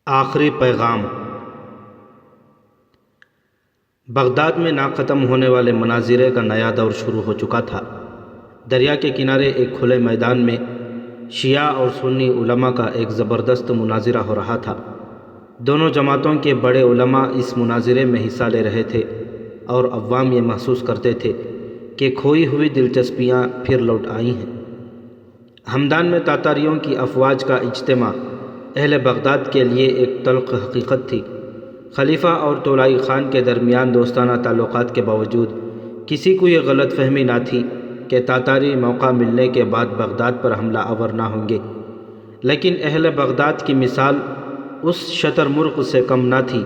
آخری پیغام۔ بغداد میں ناختم ہونے والے مناظرے کا نیا دور شروع ہو چکا تھا۔ دریا کے کنارے ایک کھلے میدان میں شیعہ اور سنی علماء کا ایک زبردست مناظرہ ہو رہا تھا۔ دونوں جماعتوں کے بڑے علماء اس مناظرے میں حصہ لے رہے تھے اور عوام یہ محسوس کرتے تھے کہ کھوئی ہوئی دلچسپیاں پھر لوٹ آئی ہیں۔ ہمدان میں تاتاریوں کی افواج کا اجتماع اہل بغداد کے لیے ایک تلخ حقیقت تھی۔ خلیفہ اور طولائی خان کے درمیان دوستانہ تعلقات کے باوجود کسی کو یہ غلط فہمی نہ تھی کہ تاتاری موقع ملنے کے بعد بغداد پر حملہ آور نہ ہوں گے، لیکن اہل بغداد کی مثال اس شتر مرغ سے کم نہ تھی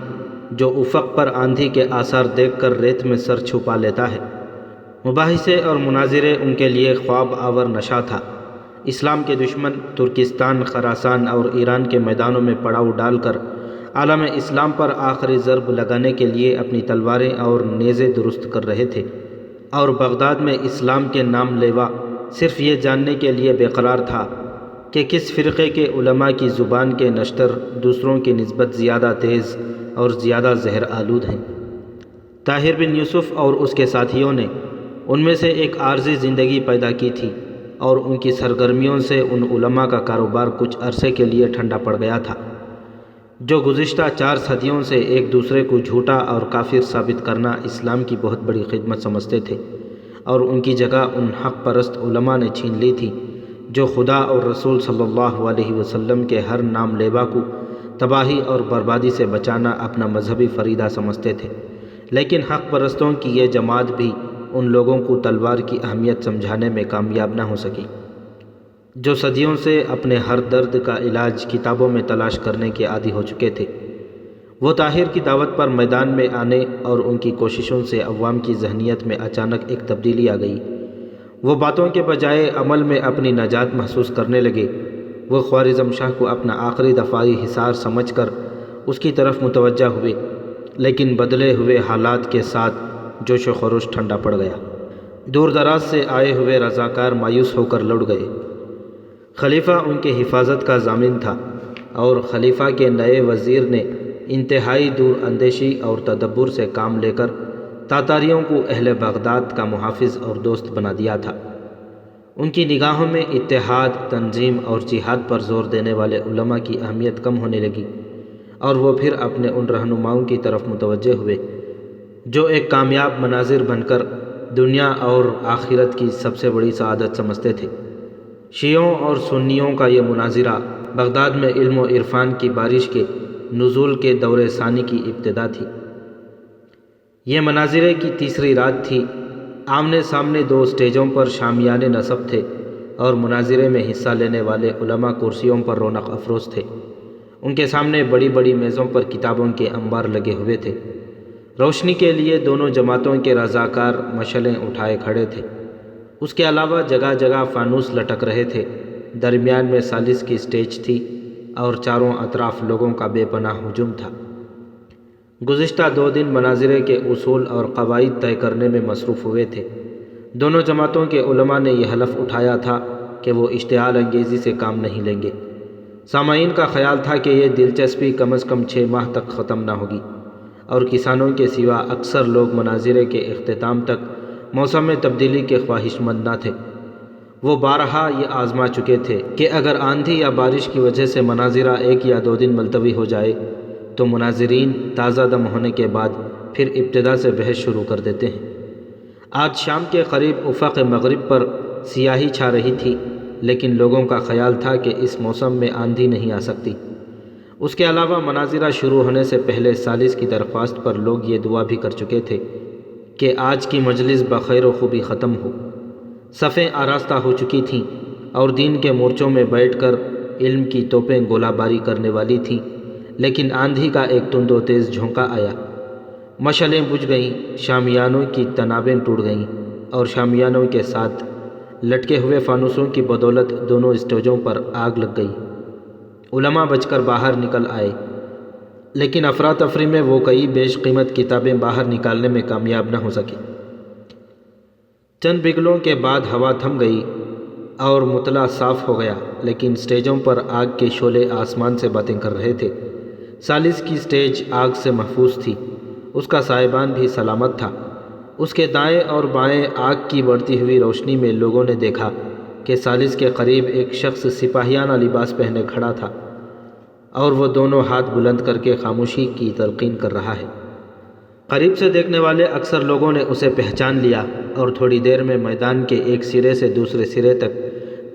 جو افق پر آندھی کے آثار دیکھ کر ریت میں سر چھپا لیتا ہے۔ مباحثے اور مناظرے ان کے لیے خواب آور نشہ تھا۔ اسلام کے دشمن ترکستان، خراسان اور ایران کے میدانوں میں پڑاؤ ڈال کر عالم اسلام پر آخری ضرب لگانے کے لیے اپنی تلواریں اور نیزے درست کر رہے تھے، اور بغداد میں اسلام کے نام لیوا صرف یہ جاننے کے لیے بے قرار تھا کہ کس فرقے کے علماء کی زبان کے نشتر دوسروں کی نسبت زیادہ تیز اور زیادہ زہر آلود ہیں۔ طاہر بن یوسف اور اس کے ساتھیوں نے ان میں سے ایک عارضی زندگی پیدا کی تھی، اور ان کی سرگرمیوں سے ان علماء کا کاروبار کچھ عرصے کے لیے ٹھنڈا پڑ گیا تھا، جو گزشتہ 4 صدیوں سے ایک دوسرے کو جھوٹا اور کافر ثابت کرنا اسلام کی بہت بڑی خدمت سمجھتے تھے، اور ان کی جگہ ان حق پرست علماء نے چھین لی تھی جو خدا اور رسول صلی اللہ علیہ وسلم کے ہر نام لیوا کو تباہی اور بربادی سے بچانا اپنا مذہبی فریضہ سمجھتے تھے۔ لیکن حق پرستوں کی یہ جماعت بھی ان لوگوں کو تلوار کی اہمیت سمجھانے میں کامیاب نہ ہو سکی، جو صدیوں سے اپنے ہر درد کا علاج کتابوں میں تلاش کرنے کے عادی ہو چکے تھے۔ وہ طاہر کی دعوت پر میدان میں آنے اور ان کی کوششوں سے عوام کی ذہنیت میں اچانک ایک تبدیلی آ گئی۔ وہ باتوں کے بجائے عمل میں اپنی نجات محسوس کرنے لگے۔ وہ خوارزم شاہ کو اپنا آخری دفاعی حصار سمجھ کر اس کی طرف متوجہ ہوئے، لیکن بدلے ہوئے حالات کے ساتھ جوش و خروش ٹھنڈا پڑ گیا۔ دور دراز سے آئے ہوئے رضاکار مایوس ہو کر لوٹ گئے۔ خلیفہ ان کے حفاظت کا ضامن تھا، اور خلیفہ کے نئے وزیر نے انتہائی دور اندیشی اور تدبر سے کام لے کر تاتاریوں کو اہل بغداد کا محافظ اور دوست بنا دیا تھا۔ ان کی نگاہوں میں اتحاد، تنظیم اور جہاد پر زور دینے والے علماء کی اہمیت کم ہونے لگی، اور وہ پھر اپنے ان رہنماؤں کی طرف متوجہ ہوئے جو ایک کامیاب مناظر بن کر دنیا اور آخرت کی سب سے بڑی سعادت سمجھتے تھے۔ شیعوں اور سنیوں کا یہ مناظرہ بغداد میں علم و عرفان کی بارش کے نزول کے دور ثانی کی ابتدا تھی۔ یہ مناظرے کی تیسری رات تھی۔ آمنے سامنے 2 اسٹیجوں پر شامیانے نصب تھے، اور مناظرے میں حصہ لینے والے علماء کرسیوں پر رونق افروز تھے۔ ان کے سامنے بڑی بڑی میزوں پر کتابوں کے انبار لگے ہوئے تھے۔ روشنی کے لیے دونوں جماعتوں کے رضاکار مشعلیں اٹھائے کھڑے تھے۔ اس کے علاوہ جگہ جگہ فانوس لٹک رہے تھے۔ درمیان میں ثالث کی اسٹیج تھی، اور چاروں اطراف لوگوں کا بے پناہ ہجوم تھا۔ گزشتہ 2 دن مناظرے کے اصول اور قواعد طے کرنے میں مصروف ہوئے تھے۔ دونوں جماعتوں کے علماء نے یہ حلف اٹھایا تھا کہ وہ اشتعال انگیزی سے کام نہیں لیں گے۔ سامعین کا خیال تھا کہ یہ دلچسپی کم از کم 6 ماہ تک ختم نہ ہوگی، اور کسانوں کے سوا اکثر لوگ مناظرے کے اختتام تک موسم میں تبدیلی کے خواہش مند نہ تھے۔ وہ بارہا یہ آزما چکے تھے کہ اگر آندھی یا بارش کی وجہ سے مناظرہ 1 یا 2 دن ملتوی ہو جائے تو مناظرین تازہ دم ہونے کے بعد پھر ابتدا سے بحث شروع کر دیتے ہیں۔ آج شام کے قریب افق مغرب پر سیاہی چھا رہی تھی، لیکن لوگوں کا خیال تھا کہ اس موسم میں آندھی نہیں آ سکتی۔ اس کے علاوہ مناظرہ شروع ہونے سے پہلے ثالث کی درخواست پر لوگ یہ دعا بھی کر چکے تھے کہ آج کی مجلس بخیر و خوبی ختم ہو۔ صفیں آراستہ ہو چکی تھیں، اور دین کے مورچوں میں بیٹھ کر علم کی توپیں گولہ باری کرنے والی تھیں، لیکن آندھی کا ایک تند و تیز جھونکا آیا۔ مشعلیں بجھ گئیں، شامیانوں کی تنابیں ٹوٹ گئیں، اور شامیانوں کے ساتھ لٹکے ہوئے فانوسوں کی بدولت دونوں اسٹیجوں پر آگ لگ گئی۔ علماء بچ کر باہر نکل آئے، لیکن افراتفری میں وہ کئی بیش قیمت کتابیں باہر نکالنے میں کامیاب نہ ہو سکے۔ چند بگلوں کے بعد ہوا تھم گئی اور مطلع صاف ہو گیا، لیکن اسٹیجوں پر آگ کے شعلے آسمان سے باتیں کر رہے تھے۔ سالس کی سٹیج آگ سے محفوظ تھی، اس کا سائبان بھی سلامت تھا۔ اس کے دائیں اور بائیں آگ کی بڑھتی ہوئی روشنی میں لوگوں نے دیکھا کہ سالس کے قریب ایک شخص سپاہیانہ لباس پہنے کھڑا تھا اور وہ دونوں ہاتھ بلند کر کے خاموشی کی تلقین کر رہا ہے۔ قریب سے دیکھنے والے اکثر لوگوں نے اسے پہچان لیا اور تھوڑی دیر میں میدان کے ایک سرے سے دوسرے سرے تک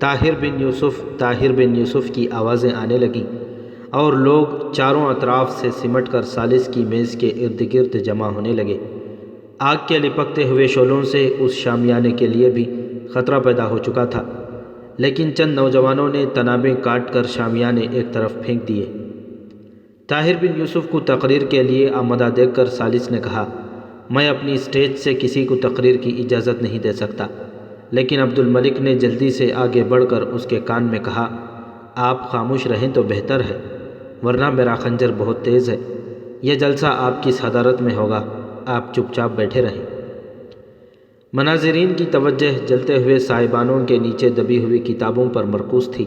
طاہر بن یوسف، طاہر بن یوسف کی آوازیں آنے لگیں اور لوگ چاروں اطراف سے سمٹ کر سالس کی میز کے ارد گرد جمع ہونے لگے۔ آگ کے لپکتے ہوئے شعلوں سے اس شامیانے کے لیے بھی خطرہ پیدا ہو چکا تھا، لیکن چند نوجوانوں نے تنابیں کاٹ کر شامیانے ایک طرف پھینک دیے۔ طاہر بن یوسف کو تقریر کے لیے آمادہ دیکھ کر سالس نے کہا، میں اپنی سٹیج سے کسی کو تقریر کی اجازت نہیں دے سکتا، لیکن عبد الملک نے جلدی سے آگے بڑھ کر اس کے کان میں کہا، آپ خاموش رہیں تو بہتر ہے، ورنہ میرا خنجر بہت تیز ہے۔ یہ جلسہ آپ کی صدارت میں ہوگا، آپ چپ چاپ بیٹھے رہیں۔ مناظرین کی توجہ جلتے ہوئے سائبانوں کے نیچے دبی ہوئی کتابوں پر مرکوز تھی،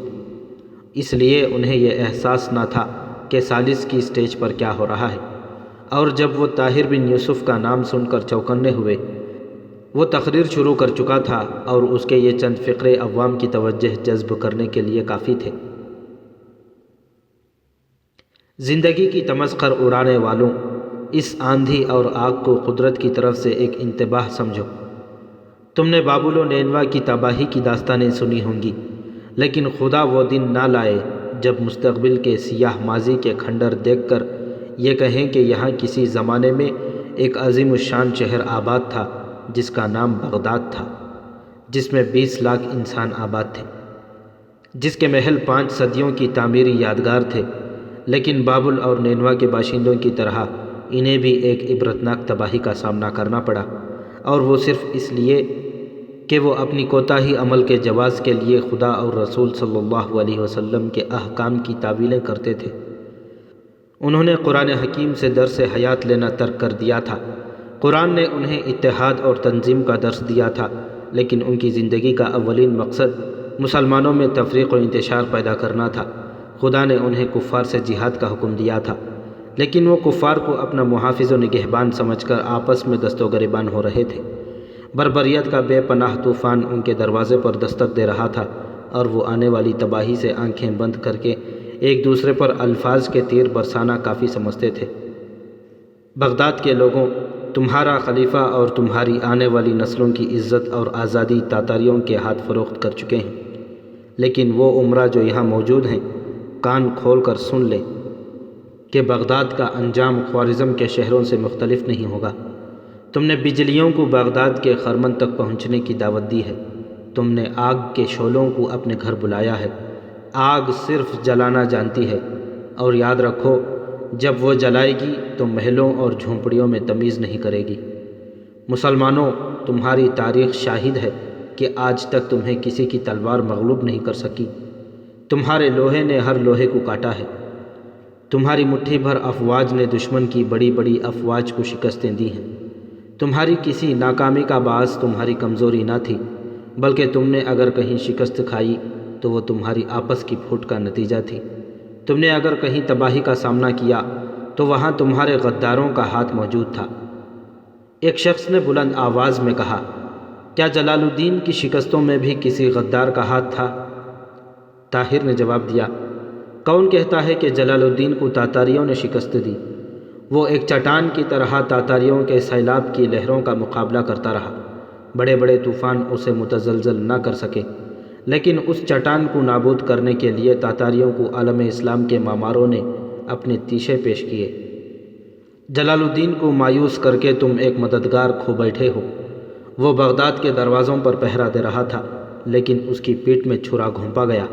اس لیے انہیں یہ احساس نہ تھا کہ سالس کی سٹیج پر کیا ہو رہا ہے، اور جب وہ طاہر بن یوسف کا نام سن کر چوکنے ہوئے، وہ تقریر شروع کر چکا تھا اور اس کے یہ چند فقرے عوام کی توجہ جذب کرنے کے لیے کافی تھے۔ زندگی کی تمسخر اڑانے والوں، اس آندھی اور آگ کو قدرت کی طرف سے ایک انتباہ سمجھو۔ تم نے بابل و نینوا کی تباہی کی داستانیں سنی ہوں گی، لیکن خدا وہ دن نہ لائے جب مستقبل کے سیاہ ماضی کے کھنڈر دیکھ کر یہ کہیں کہ یہاں کسی زمانے میں ایک عظیم الشان شہر آباد تھا جس کا نام بغداد تھا، جس میں 20 لاکھ انسان آباد تھے، جس کے محل 5 صدیوں کی تعمیری یادگار تھے، لیکن بابل اور نینوا کے باشندوں کی طرح انہیں بھی ایک عبرتناک تباہی کا سامنا کرنا پڑا، اور وہ صرف اس لیے کہ وہ اپنی کوتاہی عمل کے جواز کے لیے خدا اور رسول صلی اللہ علیہ وسلم کے احکام کی تعویلیں کرتے تھے۔ انہوں نے قرآن حکیم سے درس حیات لینا ترک کر دیا تھا۔ قرآن نے انہیں اتحاد اور تنظیم کا درس دیا تھا، لیکن ان کی زندگی کا اولین مقصد مسلمانوں میں تفریق و انتشار پیدا کرنا تھا۔ خدا نے انہیں کفار سے جہاد کا حکم دیا تھا، لیکن وہ کفار کو اپنا محافظ و نگہبان سمجھ کر آپس میں دست و گریبان ہو رہے تھے۔ بربریت کا بے پناہ طوفان ان کے دروازے پر دستک دے رہا تھا، اور وہ آنے والی تباہی سے آنکھیں بند کر کے ایک دوسرے پر الفاظ کے تیر برسانا کافی سمجھتے تھے۔ بغداد کے لوگوں، تمہارا خلیفہ اور تمہاری آنے والی نسلوں کی عزت اور آزادی تاتاریوں کے ہاتھ فروخت کر چکے ہیں، لیکن وہ عمرہ جو یہاں موجود ہیں، کان کھول کر سن لیں کہ بغداد کا انجام خوارزم کے شہروں سے مختلف نہیں ہوگا۔ تم نے بجلیوں کو بغداد کے خرمن تک پہنچنے کی دعوت دی ہے، تم نے آگ کے شعلوں کو اپنے گھر بلایا ہے۔ آگ صرف جلانا جانتی ہے، اور یاد رکھو جب وہ جلائے گی تو محلوں اور جھونپڑیوں میں تمیز نہیں کرے گی۔ مسلمانوں، تمہاری تاریخ شاہد ہے کہ آج تک تمہیں کسی کی تلوار مغلوب نہیں کر سکی۔ تمہارے لوہے نے ہر لوہے کو کاٹا ہے، تمہاری مٹھی بھر افواج نے دشمن کی بڑی بڑی افواج کو شکستیں دی ہیں۔ تمہاری کسی ناکامی کا باعث تمہاری کمزوری نہ تھی، بلکہ تم نے اگر کہیں شکست کھائی تو وہ تمہاری آپس کی پھوٹ کا نتیجہ تھی۔ تم نے اگر کہیں تباہی کا سامنا کیا تو وہاں تمہارے غداروں کا ہاتھ موجود تھا۔ ایک شخص نے بلند آواز میں کہا، کیا جلال الدین کی شکستوں میں بھی کسی غدار کا ہاتھ تھا؟ طاہر نے جواب دیا، کون کہتا ہے کہ جلال الدین کو تاتاریوں نے شکست دی؟ وہ ایک چٹان کی طرح تاتاریوں کے سیلاب کی لہروں کا مقابلہ کرتا رہا، بڑے بڑے طوفان اسے متزلزل نہ کر سکے، لیکن اس چٹان کو نابود کرنے کے لیے تاتاریوں کو عالم اسلام کے معماروں نے اپنے تیشے پیش کیے۔ جلال الدین کو مایوس کر کے تم ایک مددگار کھو بیٹھے ہو۔ وہ بغداد کے دروازوں پر پہرا دے رہا تھا، لیکن اس کی پیٹھ میں چھرا گھونپا گیا۔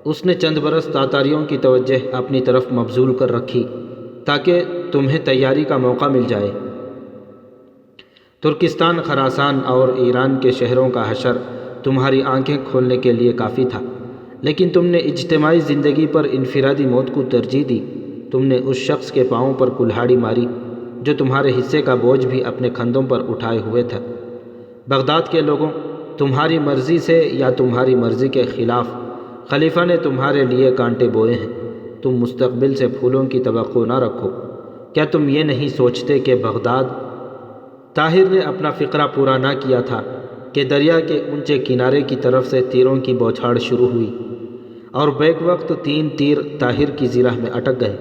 اس نے چند برس تاتاریوں کی توجہ اپنی طرف مبذول کر رکھی تاکہ تمہیں تیاری کا موقع مل جائے۔ ترکستان، خراسان اور ایران کے شہروں کا حشر تمہاری آنکھیں کھولنے کے لیے کافی تھا، لیکن تم نے اجتماعی زندگی پر انفرادی موت کو ترجیح دی۔ تم نے اس شخص کے پاؤں پر کلہاڑی ماری جو تمہارے حصے کا بوجھ بھی اپنے کندھوں پر اٹھائے ہوئے تھا۔ بغداد کے لوگوں، تمہاری مرضی سے یا تمہاری مرضی کے خلاف خلیفہ نے تمہارے لیے کانٹے بوئے ہیں۔ تم مستقبل سے پھولوں کی توقع نہ رکھو۔ کیا تم یہ نہیں سوچتے کہ بغداد؟ طاہر نے اپنا فقرہ پورا نہ کیا تھا کہ دریا کے اونچے کنارے کی طرف سے تیروں کی بوچھاڑ شروع ہوئی اور بیک وقت 3 تیر طاہر کی زرہ میں اٹک گئے۔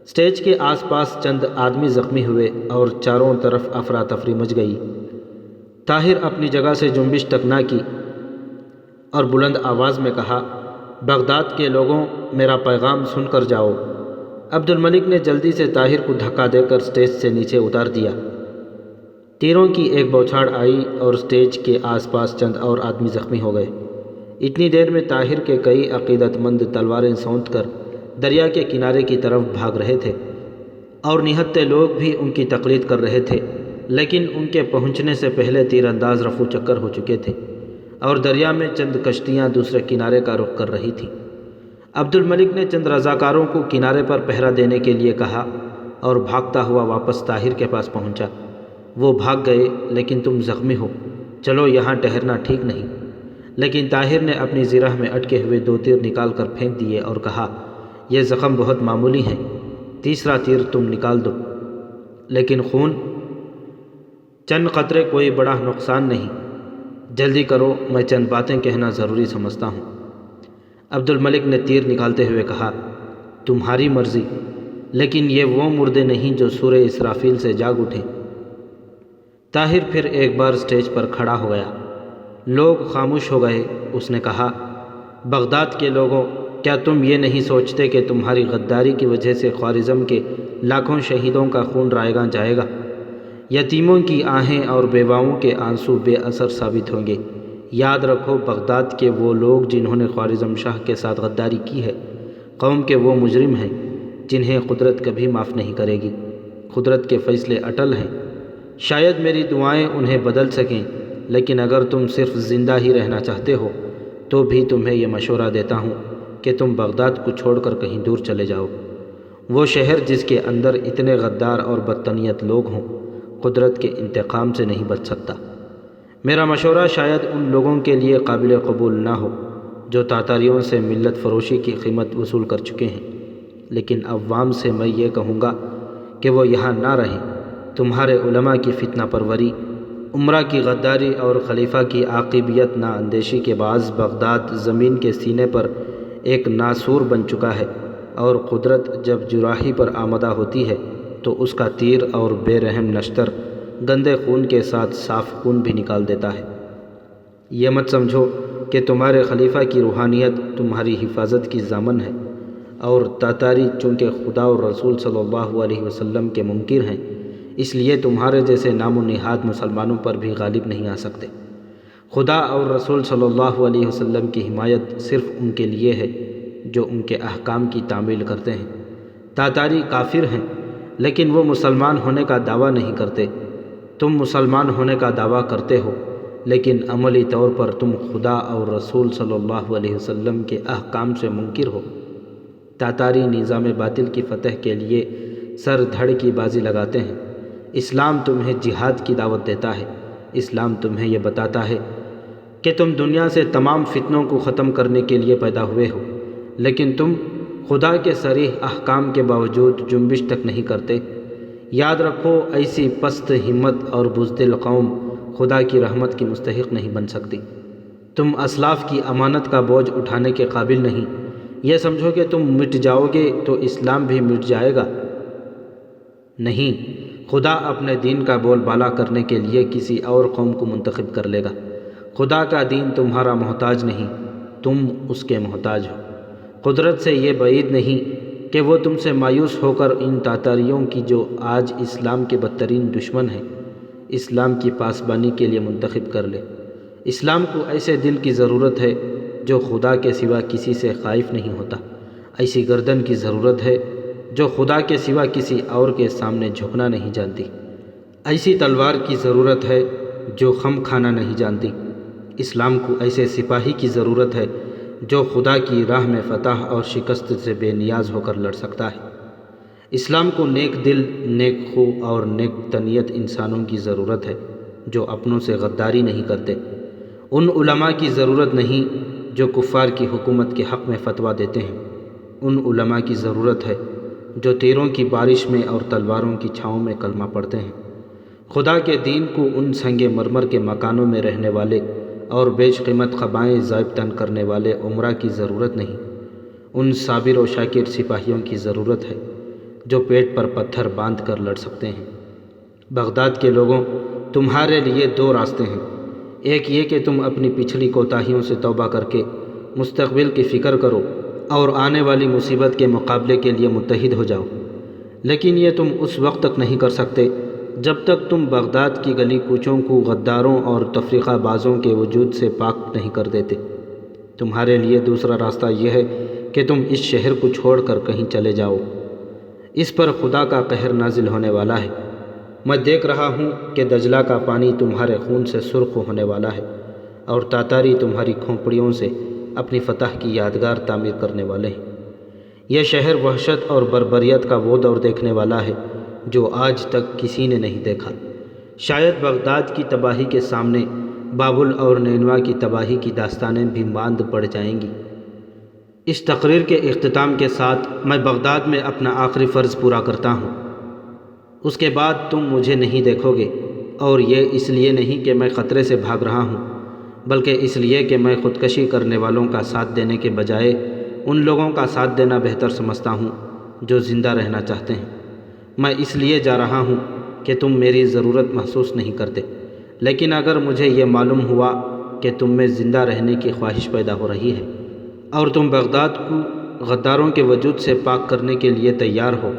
سٹیج کے آس پاس چند آدمی زخمی ہوئے اور چاروں طرف افراتفری مچ گئی۔ طاہر اپنی جگہ سے جنبش تک نہ کی اور بلند آواز میں کہا، بغداد کے لوگوں، میرا پیغام سن کر جاؤ۔ عبد الملک نے جلدی سے طاہر کو دھکا دے کر سٹیج سے نیچے اتار دیا۔ تیروں کی ایک بوچھاڑ آئی اور سٹیج کے آس پاس چند اور آدمی زخمی ہو گئے۔ اتنی دیر میں طاہر کے کئی عقیدت مند تلواریں سونت کر دریا کے کنارے کی طرف بھاگ رہے تھے اور نہتے لوگ بھی ان کی تقلید کر رہے تھے، لیکن ان کے پہنچنے سے پہلے تیر انداز رفو چکر ہو چکے تھے اور دریا میں چند کشتیاں دوسرے کنارے کا رخ کر رہی تھیں۔ عبد الملک نے چند رضاکاروں کو کنارے پر پہرا دینے کے لیے کہا اور بھاگتا ہوا واپس طاہر کے پاس پہنچا۔ وہ بھاگ گئے، لیکن تم زخمی ہو، چلو یہاں ٹھہرنا ٹھیک نہیں۔ لیکن طاہر نے اپنی زرہ میں اٹکے ہوئے 2 تیر نکال کر پھینک دیے اور کہا، یہ زخم بہت معمولی ہیں، تیسرا تیر تم نکال دو، لیکن خون چند قطرے کوئی بڑا نقصان نہیں، جلدی کرو، میں چند باتیں کہنا ضروری سمجھتا ہوں۔ عبد الملک نے تیر نکالتے ہوئے کہا، تمہاری مرضی، لیکن یہ وہ مردے نہیں جو سورہ اسرافیل سے جاگ اٹھے۔ طاہر پھر ایک بار سٹیج پر کھڑا ہو گیا۔ لوگ خاموش ہو گئے۔ اس نے کہا، بغداد کے لوگوں، کیا تم یہ نہیں سوچتے کہ تمہاری غداری کی وجہ سے خوارزم کے لاکھوں شہیدوں کا خون رائیگاں جائے گا؟ یتیموں کی آہیں اور بیواؤں کے آنسو بے اثر ثابت ہوں گے۔ یاد رکھو، بغداد کے وہ لوگ جنہوں نے خوارزم شاہ کے ساتھ غداری کی ہے، قوم کے وہ مجرم ہیں جنہیں قدرت کبھی معاف نہیں کرے گی۔ قدرت کے فیصلے اٹل ہیں، شاید میری دعائیں انہیں بدل سکیں، لیکن اگر تم صرف زندہ ہی رہنا چاہتے ہو تو بھی تمہیں یہ مشورہ دیتا ہوں کہ تم بغداد کو چھوڑ کر کہیں دور چلے جاؤ۔ وہ شہر جس کے اندر اتنے غدار اور بدتنیت لوگ ہوں، قدرت کے انتقام سے نہیں بچ سکتا۔ میرا مشورہ شاید ان لوگوں کے لیے قابل قبول نہ ہو جو تاتاریوں سے ملت فروشی کی قیمت وصول کر چکے ہیں، لیکن عوام سے میں یہ کہوں گا کہ وہ یہاں نہ رہیں۔ تمہارے علماء کی فتنہ پروری، امراء کی غداری اور خلیفہ کی عاقبیت نا اندیشی کے باعث بغداد زمین کے سینے پر ایک ناسور بن چکا ہے، اور قدرت جب جراحی پر آمدہ ہوتی ہے تو اس کا تیر اور بے رحم نشتر گندے خون کے ساتھ صاف خون بھی نکال دیتا ہے۔ یہ مت سمجھو کہ تمہارے خلیفہ کی روحانیت تمہاری حفاظت کی ضامن ہے، اور تاتاری چونکہ خدا اور رسول صلی اللہ علیہ وسلم کے منکر ہیں، اس لیے تمہارے جیسے نام و نہاد مسلمانوں پر بھی غالب نہیں آ سکتے۔ خدا اور رسول صلی اللہ علیہ وسلم کی حمایت صرف ان کے لیے ہے جو ان کے احکام کی تعمیل کرتے ہیں۔ تاتاری کافر ہیں، لیکن وہ مسلمان ہونے کا دعویٰ نہیں کرتے۔ تم مسلمان ہونے کا دعویٰ کرتے ہو، لیکن عملی طور پر تم خدا اور رسول صلی اللہ علیہ وسلم کے احکام سے منکر ہو۔ تاتاری نظام باطل کی فتح کے لیے سر دھڑ کی بازی لگاتے ہیں۔ اسلام تمہیں جہاد کی دعوت دیتا ہے۔ اسلام تمہیں یہ بتاتا ہے کہ تم دنیا سے تمام فتنوں کو ختم کرنے کے لیے پیدا ہوئے ہو، لیکن تم خدا کے صریح احکام کے باوجود جنبش تک نہیں کرتے۔ یاد رکھو، ایسی پست ہمت اور بزدل قوم خدا کی رحمت کی مستحق نہیں بن سکتی۔ تم اسلاف کی امانت کا بوجھ اٹھانے کے قابل نہیں۔ یہ سمجھو کہ تم مٹ جاؤ گے تو اسلام بھی مٹ جائے گا۔ نہیں، خدا اپنے دین کا بول بالا کرنے کے لیے کسی اور قوم کو منتخب کر لے گا۔ خدا کا دین تمہارا محتاج نہیں، تم اس کے محتاج ہو۔ قدرت سے یہ بعید نہیں کہ وہ تم سے مایوس ہو کر ان تاتاریوں کی جو آج اسلام کے بدترین دشمن ہیں، اسلام کی پاسبانی کے لیے منتخب کر لے۔ اسلام کو ایسے دل کی ضرورت ہے جو خدا کے سوا کسی سے خائف نہیں ہوتا۔ ایسی گردن کی ضرورت ہے جو خدا کے سوا کسی اور کے سامنے جھکنا نہیں جانتی۔ ایسی تلوار کی ضرورت ہے جو خم کھانا نہیں جانتی۔ اسلام کو ایسے سپاہی کی ضرورت ہے جو خدا کی راہ میں فتح اور شکست سے بے نیاز ہو کر لڑ سکتا ہے۔ اسلام کو نیک دل، نیک خو اور نیک تنیت انسانوں کی ضرورت ہے جو اپنوں سے غداری نہیں کرتے۔ ان علماء کی ضرورت نہیں جو کفار کی حکومت کے حق میں فتویٰ دیتے ہیں۔ ان علماء کی ضرورت ہے جو تیروں کی بارش میں اور تلواروں کی چھاؤں میں کلمہ پڑھتے ہیں۔ خدا کے دین کو ان سنگ مرمر کے مکانوں میں رہنے والے اور بیش قیمت قبائیں ضابطن کرنے والے عمرہ کی ضرورت نہیں، ان صابر و شاکر سپاہیوں کی ضرورت ہے جو پیٹ پر پتھر باندھ کر لڑ سکتے ہیں۔ بغداد کے لوگوں، تمہارے لیے دو راستے ہیں، ایک یہ کہ تم اپنی پچھلی کوتاہیوں سے توبہ کر کے مستقبل کی فکر کرو اور آنے والی مصیبت کے مقابلے کے لیے متحد ہو جاؤ، لیکن یہ تم اس وقت تک نہیں کر سکتے جب تک تم بغداد کی گلی کوچوں کو غداروں اور تفریقہ بازوں کے وجود سے پاک نہیں کر دیتے۔ تمہارے لیے دوسرا راستہ یہ ہے کہ تم اس شہر کو چھوڑ کر کہیں چلے جاؤ، اس پر خدا کا قہر نازل ہونے والا ہے۔ میں دیکھ رہا ہوں کہ دجلہ کا پانی تمہارے خون سے سرخ ہونے والا ہے اور تاتاری تمہاری کھوپڑیوں سے اپنی فتح کی یادگار تعمیر کرنے والے ہیں۔ یہ شہر وحشت اور بربریت کا وہ دور دیکھنے والا ہے جو آج تک کسی نے نہیں دیکھا۔ شاید بغداد کی تباہی کے سامنے بابل اور نینوا کی تباہی کی داستانیں بھی ماند پڑ جائیں گی۔ اس تقریر کے اختتام کے ساتھ میں بغداد میں اپنا آخری فرض پورا کرتا ہوں۔ اس کے بعد تم مجھے نہیں دیکھو گے، اور یہ اس لیے نہیں کہ میں خطرے سے بھاگ رہا ہوں، بلکہ اس لیے کہ میں خودکشی کرنے والوں کا ساتھ دینے کے بجائے ان لوگوں کا ساتھ دینا بہتر سمجھتا ہوں جو زندہ رہنا چاہتے ہیں۔ میں اس لیے جا رہا ہوں کہ تم میری ضرورت محسوس نہیں کرتے، لیکن اگر مجھے یہ معلوم ہوا کہ تم میں زندہ رہنے کی خواہش پیدا ہو رہی ہے اور تم بغداد کو غداروں کے وجود سے پاک کرنے کے لیے تیار ہو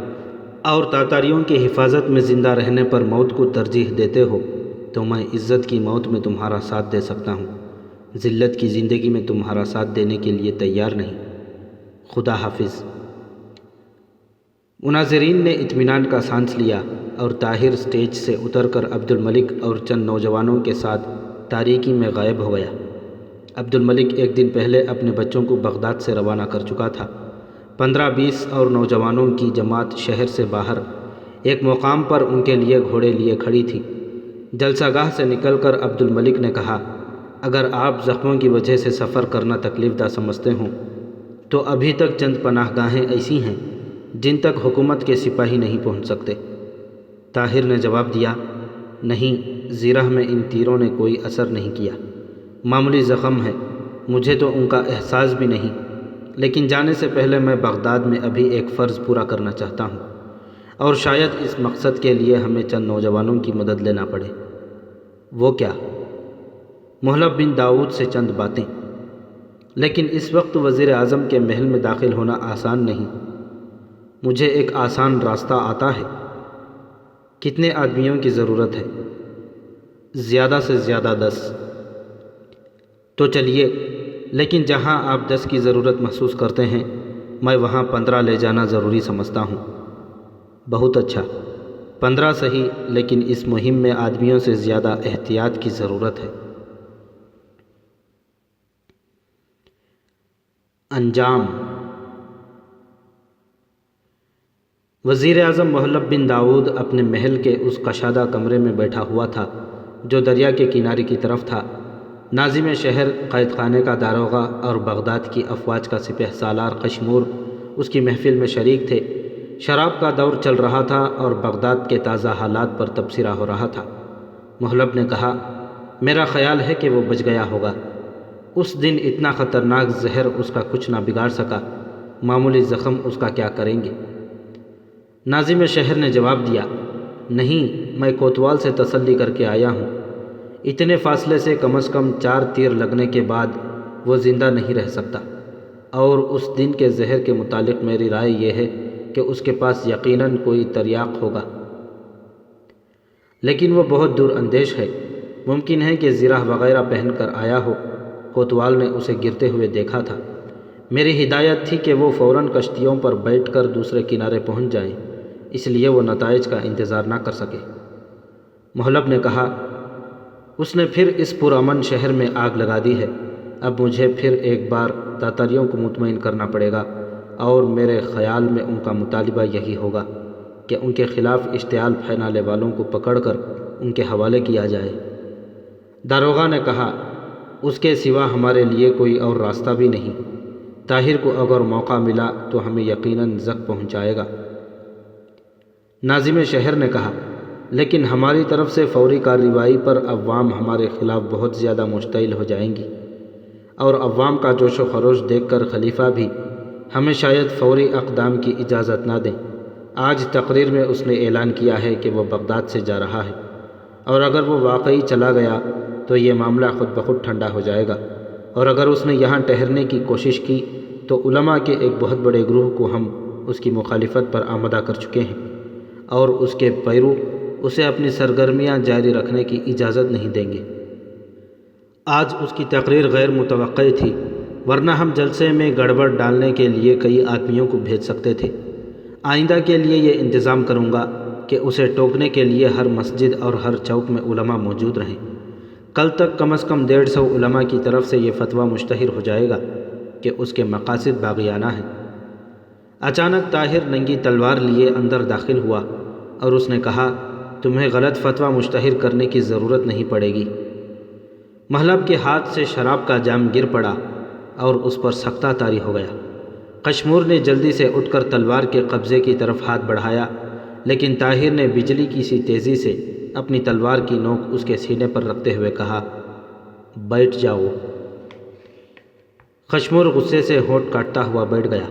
اور تاتاریوں کی حفاظت میں زندہ رہنے پر موت کو ترجیح دیتے ہو، تو میں عزت کی موت میں تمہارا ساتھ دے سکتا ہوں، ذلت کی زندگی میں تمہارا ساتھ دینے کے لیے تیار نہیں۔ خدا حافظ۔ مناظرین نے اطمینان کا سانس لیا اور طاہر سٹیج سے اتر کر عبد الملک اور چند نوجوانوں کے ساتھ تاریکی میں غائب ہو گیا۔ عبد الملک ایک دن پہلے اپنے بچوں کو بغداد سے روانہ کر چکا تھا۔ 15-20 اور نوجوانوں کی جماعت شہر سے باہر ایک مقام پر ان کے لیے گھوڑے لیے کھڑی تھی۔ جلسہ گاہ سے نکل کر عبد الملک نے کہا، اگر آپ زخموں کی وجہ سے سفر کرنا تکلیف دہ سمجھتے ہوں تو ابھی تک چند پناہ گاہیں ایسی ہیں جن تک حکومت کے سپاہی نہیں پہنچ سکتے۔ طاہر نے جواب دیا، نہیں، زیرہ میں ان تیروں نے کوئی اثر نہیں کیا، معمولی زخم ہے، مجھے تو ان کا احساس بھی نہیں، لیکن جانے سے پہلے میں بغداد میں ابھی ایک فرض پورا کرنا چاہتا ہوں، اور شاید اس مقصد کے لیے ہمیں چند نوجوانوں کی مدد لینا پڑے۔ وہ کیا؟ محلب بن داؤد سے چند باتیں۔ لیکن اس وقت وزیر اعظم کے محل میں داخل ہونا آسان نہیں۔ مجھے ایک آسان راستہ آتا ہے۔ کتنے آدمیوں کی ضرورت ہے؟ زیادہ سے زیادہ 10۔ تو چلیے، لیکن جہاں آپ 10 کی ضرورت محسوس کرتے ہیں میں وہاں 15 لے جانا ضروری سمجھتا ہوں۔ بہت اچھا، 15 صحیح، لیکن اس مہم میں آدمیوں سے زیادہ احتیاط کی ضرورت ہے۔ انجام۔ وزیر اعظم محلب بن داؤد اپنے محل کے اس کشادہ کمرے میں بیٹھا ہوا تھا جو دریا کے کنارے کی طرف تھا۔ ناظم شہر، قید خانے کا داروغہ اور بغداد کی افواج کا سپہ سالار قشمور اس کی محفل میں شریک تھے۔ شراب کا دور چل رہا تھا اور بغداد کے تازہ حالات پر تبصرہ ہو رہا تھا۔ محلب نے کہا، میرا خیال ہے کہ وہ بچ گیا ہوگا۔ اس دن اتنا خطرناک زہر اس کا کچھ نہ بگاڑ سکا، معمولی زخم اس کا کیا کریں گے؟ ناظم شہر نے جواب دیا، نہیں، میں کوتوال سے تسلی کر کے آیا ہوں۔ اتنے فاصلے سے کم از کم 4 تیر لگنے کے بعد وہ زندہ نہیں رہ سکتا، اور اس دن کے زہر کے متعلق میری رائے یہ ہے کہ اس کے پاس یقیناً کوئی تریاق ہوگا، لیکن وہ بہت دور اندیش ہے۔ ممکن ہے کہ زرہ وغیرہ پہن کر آیا ہو۔ کوتوال نے اسے گرتے ہوئے دیکھا تھا۔ میری ہدایت تھی کہ وہ فوراً کشتیوں پر بیٹھ کر دوسرے کنارے پہنچ جائیں، اس لیے وہ نتائج کا انتظار نہ کر سکے۔ محلب نے کہا، اس نے پھر اس پرامن شہر میں آگ لگا دی ہے۔ اب مجھے پھر ایک بار تاتاریوں کو مطمئن کرنا پڑے گا، اور میرے خیال میں ان کا مطالبہ یہی ہوگا کہ ان کے خلاف اشتعال پھیلانے والوں کو پکڑ کر ان کے حوالے کیا جائے۔ داروغہ نے کہا، اس کے سوا ہمارے لیے کوئی اور راستہ بھی نہیں۔ طاہر کو اگر موقع ملا تو ہمیں یقیناً زخم پہنچائے گا۔ ناظم شہر نے کہا، لیکن ہماری طرف سے فوری کارروائی پر عوام ہمارے خلاف بہت زیادہ مشتعل ہو جائیں گی، اور عوام کا جوش و خروش دیکھ کر خلیفہ بھی ہمیں شاید فوری اقدام کی اجازت نہ دیں۔ آج تقریر میں اس نے اعلان کیا ہے کہ وہ بغداد سے جا رہا ہے، اور اگر وہ واقعی چلا گیا تو یہ معاملہ خود بخود ٹھنڈا ہو جائے گا، اور اگر اس نے یہاں ٹھہرنے کی کوشش کی تو علماء کے ایک بہت بڑے گروہ کو ہم اس کی مخالفت پر آمادہ کر چکے ہیں، اور اس کے پیرو اسے اپنی سرگرمیاں جاری رکھنے کی اجازت نہیں دیں گے۔ آج اس کی تقریر غیر متوقع تھی، ورنہ ہم جلسے میں گڑبڑ ڈالنے کے لیے کئی آدمیوں کو بھیج سکتے تھے۔ آئندہ کے لیے یہ انتظام کروں گا کہ اسے ٹوکنے کے لیے ہر مسجد اور ہر چوک میں علماء موجود رہیں۔ کل تک کم از کم 150 علماء کی طرف سے یہ فتویٰ مشتہر ہو جائے گا کہ اس کے مقاصد باغیانہ ہیں۔ اچانک طاہر ننگی تلوار لیے اندر داخل ہوا اور اس نے کہا، تمہیں غلط فتویٰ مشتہر کرنے کی ضرورت نہیں پڑے گی۔ محلب کے ہاتھ سے شراب کا جام گر پڑا اور اس پر سختہ طاری ہو گیا۔ قشمور نے جلدی سے اٹھ کر تلوار کے قبضے کی طرف ہاتھ بڑھایا، لیکن طاہر نے بجلی کی سی تیزی سے اپنی تلوار کی نوک اس کے سینے پر رکھتے ہوئے کہا، بیٹھ جاؤ۔ قشمور غصے سے ہونٹ کاٹتا ہوا بیٹھ گیا۔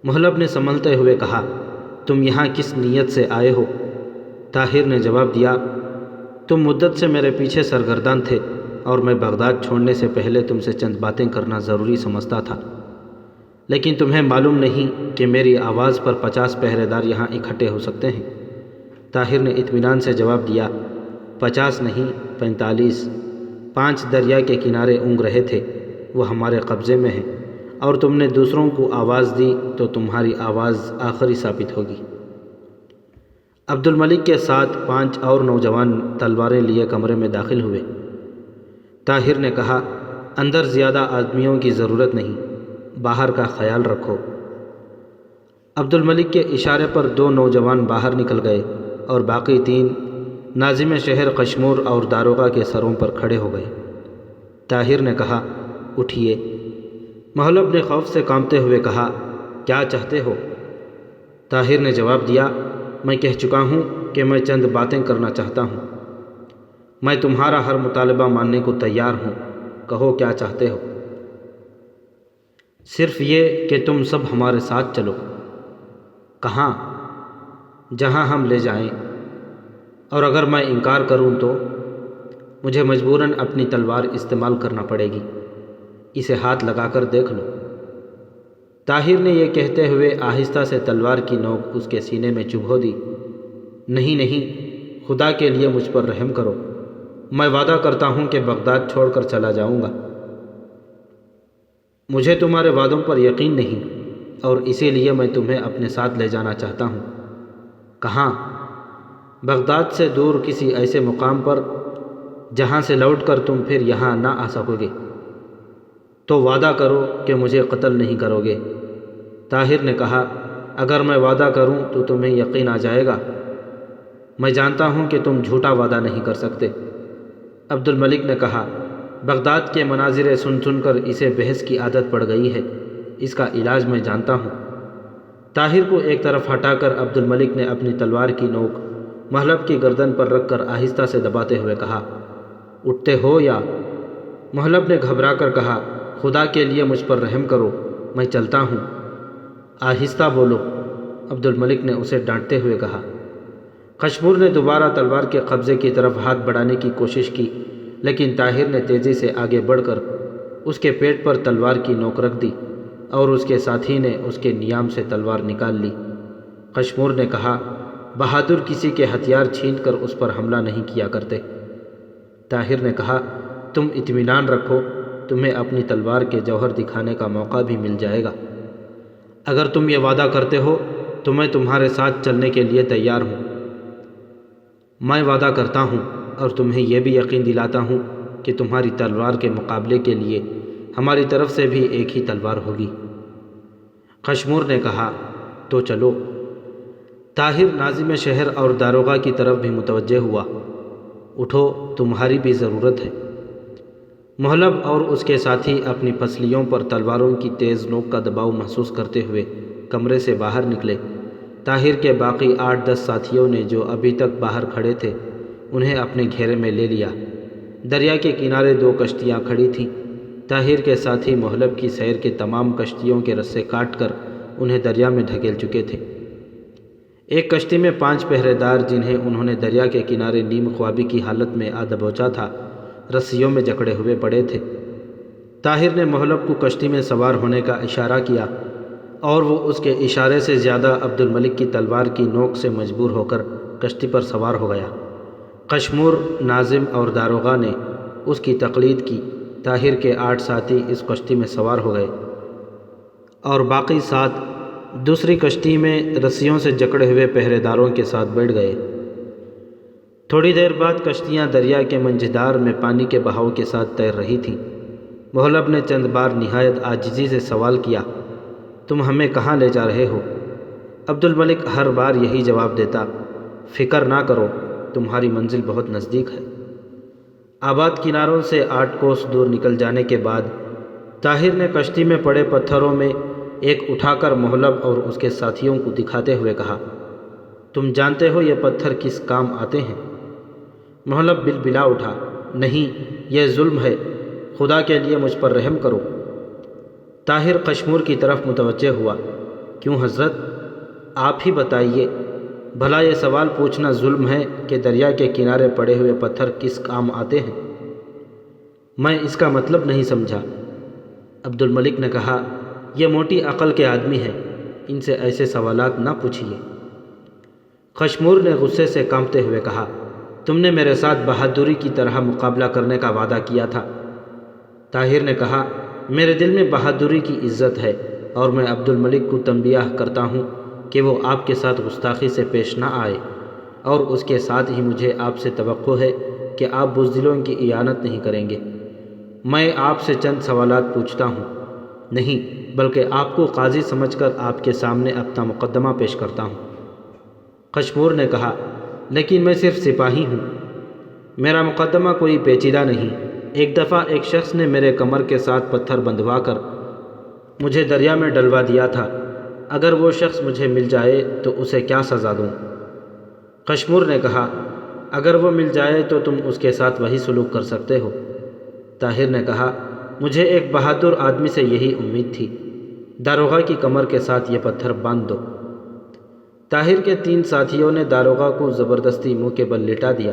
محلب نے سنبھلتے ہوئے کہا، تم یہاں کس نیت سے آئے ہو؟ طاہر نے جواب دیا، تم مدت سے میرے پیچھے سرگردان تھے اور میں بغداد چھوڑنے سے پہلے تم سے چند باتیں کرنا ضروری سمجھتا تھا، لیکن تمہیں معلوم نہیں کہ میری آواز پر 50 پہرے دار یہاں اکٹھے ہو سکتے ہیں۔ طاہر نے اطمینان سے جواب دیا، 50 نہیں 45۔ 5 دریا کے کنارے اونگ رہے تھے، وہ ہمارے قبضے میں ہیں، اور تم نے دوسروں کو آواز دی تو تمہاری آواز آخری ثابت ہوگی۔ عبد الملک کے ساتھ 5 اور نوجوان تلواریں لیے کمرے میں داخل ہوئے۔ طاہر نے کہا، اندر زیادہ آدمیوں کی ضرورت نہیں، باہر کا خیال رکھو۔ عبد الملک کے اشارے پر 2 نوجوان باہر نکل گئے اور باقی 3 ناظم شہر، قشمور اور داروغہ کے سروں پر کھڑے ہو گئے۔ طاہر نے کہا، اٹھیے۔ محلب نے خوف سے کانپتے ہوئے کہا، کیا چاہتے ہو؟ طاہر نے جواب دیا، میں کہہ چکا ہوں کہ میں چند باتیں کرنا چاہتا ہوں۔ میں تمہارا ہر مطالبہ ماننے کو تیار ہوں، کہو کیا چاہتے ہو؟ صرف یہ کہ تم سب ہمارے ساتھ چلو۔ کہاں؟ جہاں ہم لے جائیں، اور اگر میں انکار کروں تو مجھے مجبوراً اپنی تلوار استعمال کرنا پڑے گی، اسے ہاتھ لگا کر دیکھ لو۔ طاہر نے یہ کہتے ہوئے آہستہ سے تلوار کی نوک اس کے سینے میں چبھو دی۔ نہیں نہیں، خدا کے لیے مجھ پر رحم کرو، میں وعدہ کرتا ہوں کہ بغداد چھوڑ کر چلا جاؤں گا۔ مجھے تمہارے وعدوں پر یقین نہیں، اور اسی لیے میں تمہیں اپنے ساتھ لے جانا چاہتا ہوں۔ کہاں؟ بغداد سے دور کسی ایسے مقام پر جہاں سے لوٹ کر تم پھر یہاں نہ آ سکو گے۔ تو وعدہ کرو کہ مجھے قتل نہیں کرو گے۔ طاہر نے کہا، اگر میں وعدہ کروں تو تمہیں یقین آ جائے گا۔ میں جانتا ہوں کہ تم جھوٹا وعدہ نہیں کر سکتے۔ عبد الملک نے کہا، بغداد کے مناظر سن سن کر اسے بحث کی عادت پڑ گئی ہے، اس کا علاج میں جانتا ہوں۔ طاہر کو ایک طرف ہٹا کر عبد الملک نے اپنی تلوار کی نوک محلب کی گردن پر رکھ کر آہستہ سے دباتے ہوئے کہا، اٹھتے ہو یا؟ محلب نے گھبرا کر کہا، خدا کے لیے مجھ پر رحم کرو، میں چلتا ہوں۔ آہستہ بولو، عبد الملک نے اسے ڈانٹتے ہوئے کہا۔ قشمور نے دوبارہ تلوار کے قبضے کی طرف ہاتھ بڑھانے کی کوشش کی، لیکن طاہر نے تیزی سے آگے بڑھ کر اس کے پیٹ پر تلوار کی نوک رکھ دی، اور اس کے ساتھی نے اس کے نیام سے تلوار نکال لی۔ قشمور نے کہا، بہادر کسی کے ہتھیار چھین کر اس پر حملہ نہیں کیا کرتے۔ طاہر نے کہا، تم اطمینان رکھو، تمہیں اپنی تلوار کے جوہر دکھانے کا موقع بھی مل جائے گا۔ اگر تم یہ وعدہ کرتے ہو تو میں تمہارے ساتھ چلنے کے لیے تیار ہوں۔ میں وعدہ کرتا ہوں اور تمہیں یہ بھی یقین دلاتا ہوں کہ تمہاری تلوار کے مقابلے کے لیے ہماری طرف سے بھی ایک ہی تلوار ہوگی۔ قشمور نے کہا، تو چلو۔ طاہر ناظم شہر اور داروغہ کی طرف بھی متوجہ ہوا، اٹھو، تمہاری بھی ضرورت ہے۔ محلب اور اس کے ساتھی اپنی پسلیوں پر تلواروں کی تیز نوک کا دباؤ محسوس کرتے ہوئے کمرے سے باہر نکلے۔ طاہر کے باقی 8-10 ساتھیوں نے جو ابھی تک باہر کھڑے تھے انہیں اپنے گھیرے میں لے لیا۔ دریا کے کنارے 2 کشتیاں کھڑی تھیں۔ طاہر کے ساتھی محلب کی سیر کے تمام کشتیوں کے رسے کاٹ کر انہیں دریا میں دھکیل چکے تھے۔ ایک کشتی میں 5 پہرے دار جنہیں انہوں نے دریا کے کنارے نیم خوابی کی حالت میں دبوچا تھا رسیوں میں جکڑے ہوئے پڑے تھے۔ طاہر نے محلب کو کشتی میں سوار ہونے کا اشارہ کیا اور وہ اس کے اشارے سے زیادہ عبد الملک کی تلوار کی نوک سے مجبور ہو کر کشتی پر سوار ہو گیا۔ قشمور، ناظم اور داروغہ نے اس کی تقلید کی۔ طاہر کے 8 ساتھی اس کشتی میں سوار ہو گئے اور باقی 7 دوسری کشتی میں رسیوں سے جکڑے ہوئے پہرے داروں کے ساتھ بیٹھ گئے۔ تھوڑی دیر بعد کشتیاں دریا کے منجھدار میں پانی کے بہاؤ کے ساتھ تیر رہی تھیں۔ محلب نے چند بار نہایت عاجزی سے سوال کیا، تم ہمیں کہاں لے جا رہے ہو؟ عبد الملک ہر بار یہی جواب دیتا، فکر نہ کرو، تمہاری منزل بہت نزدیک ہے۔ آباد کناروں سے 8 کوس دور نکل جانے کے بعد طاہر نے کشتی میں پڑے پتھروں میں ایک اٹھا کر محلب اور اس کے ساتھیوں کو دکھاتے ہوئے کہا، تم جانتے ہو یہ پتھر کس کام آتے ہیں؟ محلب بلبلا اٹھا، نہیں، یہ ظلم ہے، خدا کے لیے مجھ پر رحم کرو۔ طاہر قشمور کی طرف متوجہ ہوا، کیوں حضرت؟ آپ ہی بتائیے، بھلا یہ سوال پوچھنا ظلم ہے کہ دریا کے کنارے پڑے ہوئے پتھر کس کام آتے ہیں؟ میں اس کا مطلب نہیں سمجھا۔ عبد الملک نے کہا، یہ موٹی عقل کے آدمی ہیں، ان سے ایسے سوالات نہ پوچھیے۔ قشمور نے غصے سے کانپتے ہوئے کہا، تم نے میرے ساتھ بہادری کی طرح مقابلہ کرنے کا وعدہ کیا تھا۔ طاہر نے کہا، میرے دل میں بہادری کی عزت ہے اور میں عبد الملک کو تنبیہ کرتا ہوں کہ وہ آپ کے ساتھ گستاخی سے پیش نہ آئے، اور اس کے ساتھ ہی مجھے آپ سے توقع ہے کہ آپ بزدلوں کی اعانت نہیں کریں گے۔ میں آپ سے چند سوالات پوچھتا ہوں، نہیں بلکہ آپ کو قاضی سمجھ کر آپ کے سامنے اپنا مقدمہ پیش کرتا ہوں۔ قشمور نے کہا، لیکن میں صرف سپاہی ہوں، میرا مقدمہ کوئی پیچیدہ نہیں۔ ایک دفعہ ایک شخص نے میرے کمر کے ساتھ پتھر بندھوا کر مجھے دریا میں ڈلوا دیا تھا، اگر وہ شخص مجھے مل جائے تو اسے کیا سزا دوں؟ قشمور نے کہا، اگر وہ مل جائے تو تم اس کے ساتھ وہی سلوک کر سکتے ہو۔ طاہر نے کہا، مجھے ایک بہادر آدمی سے یہی امید تھی، داروغہ کی کمر کے ساتھ یہ پتھر باندھ دو۔ طاہر کے 3 ساتھیوں نے داروغہ کو زبردستی منہ کے بل لٹا دیا۔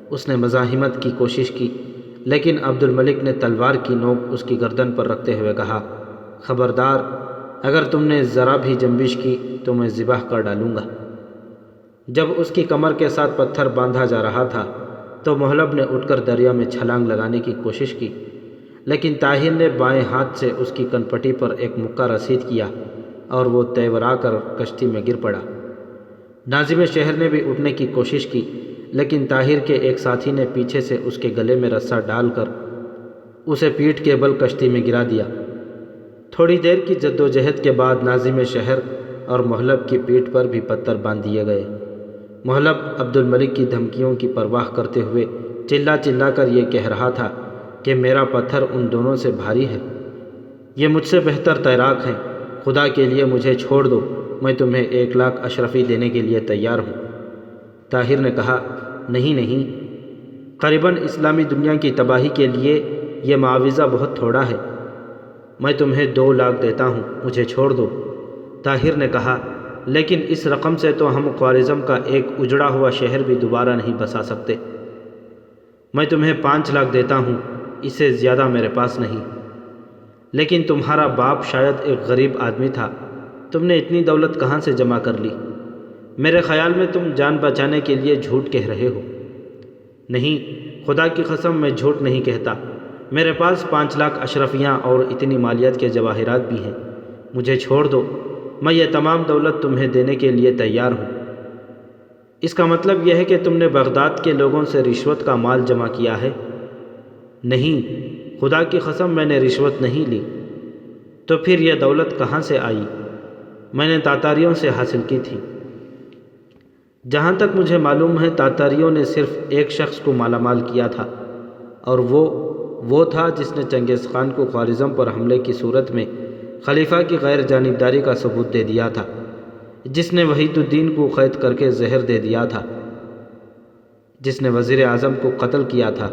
اس نے مزاحمت کی کوشش کی، لیکن عبد الملک نے تلوار کی نوک اس کی گردن پر رکھتے ہوئے کہا، خبردار، اگر تم نے ذرا بھی جنبش کی تو میں ذبح کر ڈالوں گا۔ جب اس کی کمر کے ساتھ پتھر باندھا جا رہا تھا تو محلب نے اٹھ کر دریا میں چھلانگ لگانے کی کوشش کی، لیکن طاہر نے بائیں ہاتھ سے اس کی کنپٹی پر ایک مکہ رسید کیا اور وہ تیورا کر کشتی میں گر پڑا۔ ناظم شہر نے بھی اٹھنے کی کوشش کی، لیکن طاہر کے ایک ساتھی نے پیچھے سے اس کے گلے میں رسا ڈال کر اسے پیٹھ کے بل کشتی میں گرا دیا۔ تھوڑی دیر کی جدوجہد کے بعد ناظم شہر اور محلب کی پیٹھ پر بھی پتھر باندھ دیے گئے۔ محلب عبد الملک کی دھمکیوں کی پرواہ کرتے ہوئے چلا چلا کر یہ کہہ رہا تھا کہ میرا پتھر ان دونوں سے بھاری ہے، یہ مجھ سے بہتر تیراک ہیں، خدا کے لیے مجھے چھوڑ دو، میں تمہیں 1 لاکھ اشرفی دینے کے لیے تیار ہوں۔ طاہر نے کہا، نہیں نہیں، قریباً اسلامی دنیا کی تباہی کے لیے یہ معاوضہ بہت تھوڑا ہے، میں تمہیں 2 لاکھ دیتا ہوں، مجھے چھوڑ دو۔ طاہر نے کہا، لیکن اس رقم سے تو ہم خوارزم کا ایک اجڑا ہوا شہر بھی دوبارہ نہیں بسا سکتے۔ میں تمہیں 5 لاکھ دیتا ہوں، اس سے زیادہ میرے پاس نہیں۔ لیکن تمہارا باپ شاید ایک غریب آدمی تھا، تم نے اتنی دولت کہاں سے جمع کر لی؟ میرے خیال میں تم جان بچانے کے لیے جھوٹ کہہ رہے ہو۔ نہیں، خدا کی قسم میں جھوٹ نہیں کہتا، میرے پاس 5 لاکھ اشرفیاں اور اتنی مالیت کے جواہرات بھی ہیں، مجھے چھوڑ دو، میں یہ تمام دولت تمہیں دینے کے لیے تیار ہوں۔ اس کا مطلب یہ ہے کہ تم نے بغداد کے لوگوں سے رشوت کا مال جمع کیا ہے؟ نہیں، خدا کی قسم میں نے رشوت نہیں لی۔ تو پھر یہ دولت کہاں سے آئی؟ میں نے تاتاریوں سے حاصل کی تھی۔ جہاں تک مجھے معلوم ہے تاتاریوں نے صرف ایک شخص کو مالا مال کیا تھا، اور وہ وہ تھا جس نے چنگیز خان کو خوارزم پر حملے کی صورت میں خلیفہ کی غیر جانبداری کا ثبوت دے دیا تھا، جس نے وحید الدین کو قید کر کے زہر دے دیا تھا، جس نے وزیر اعظم کو قتل کیا تھا،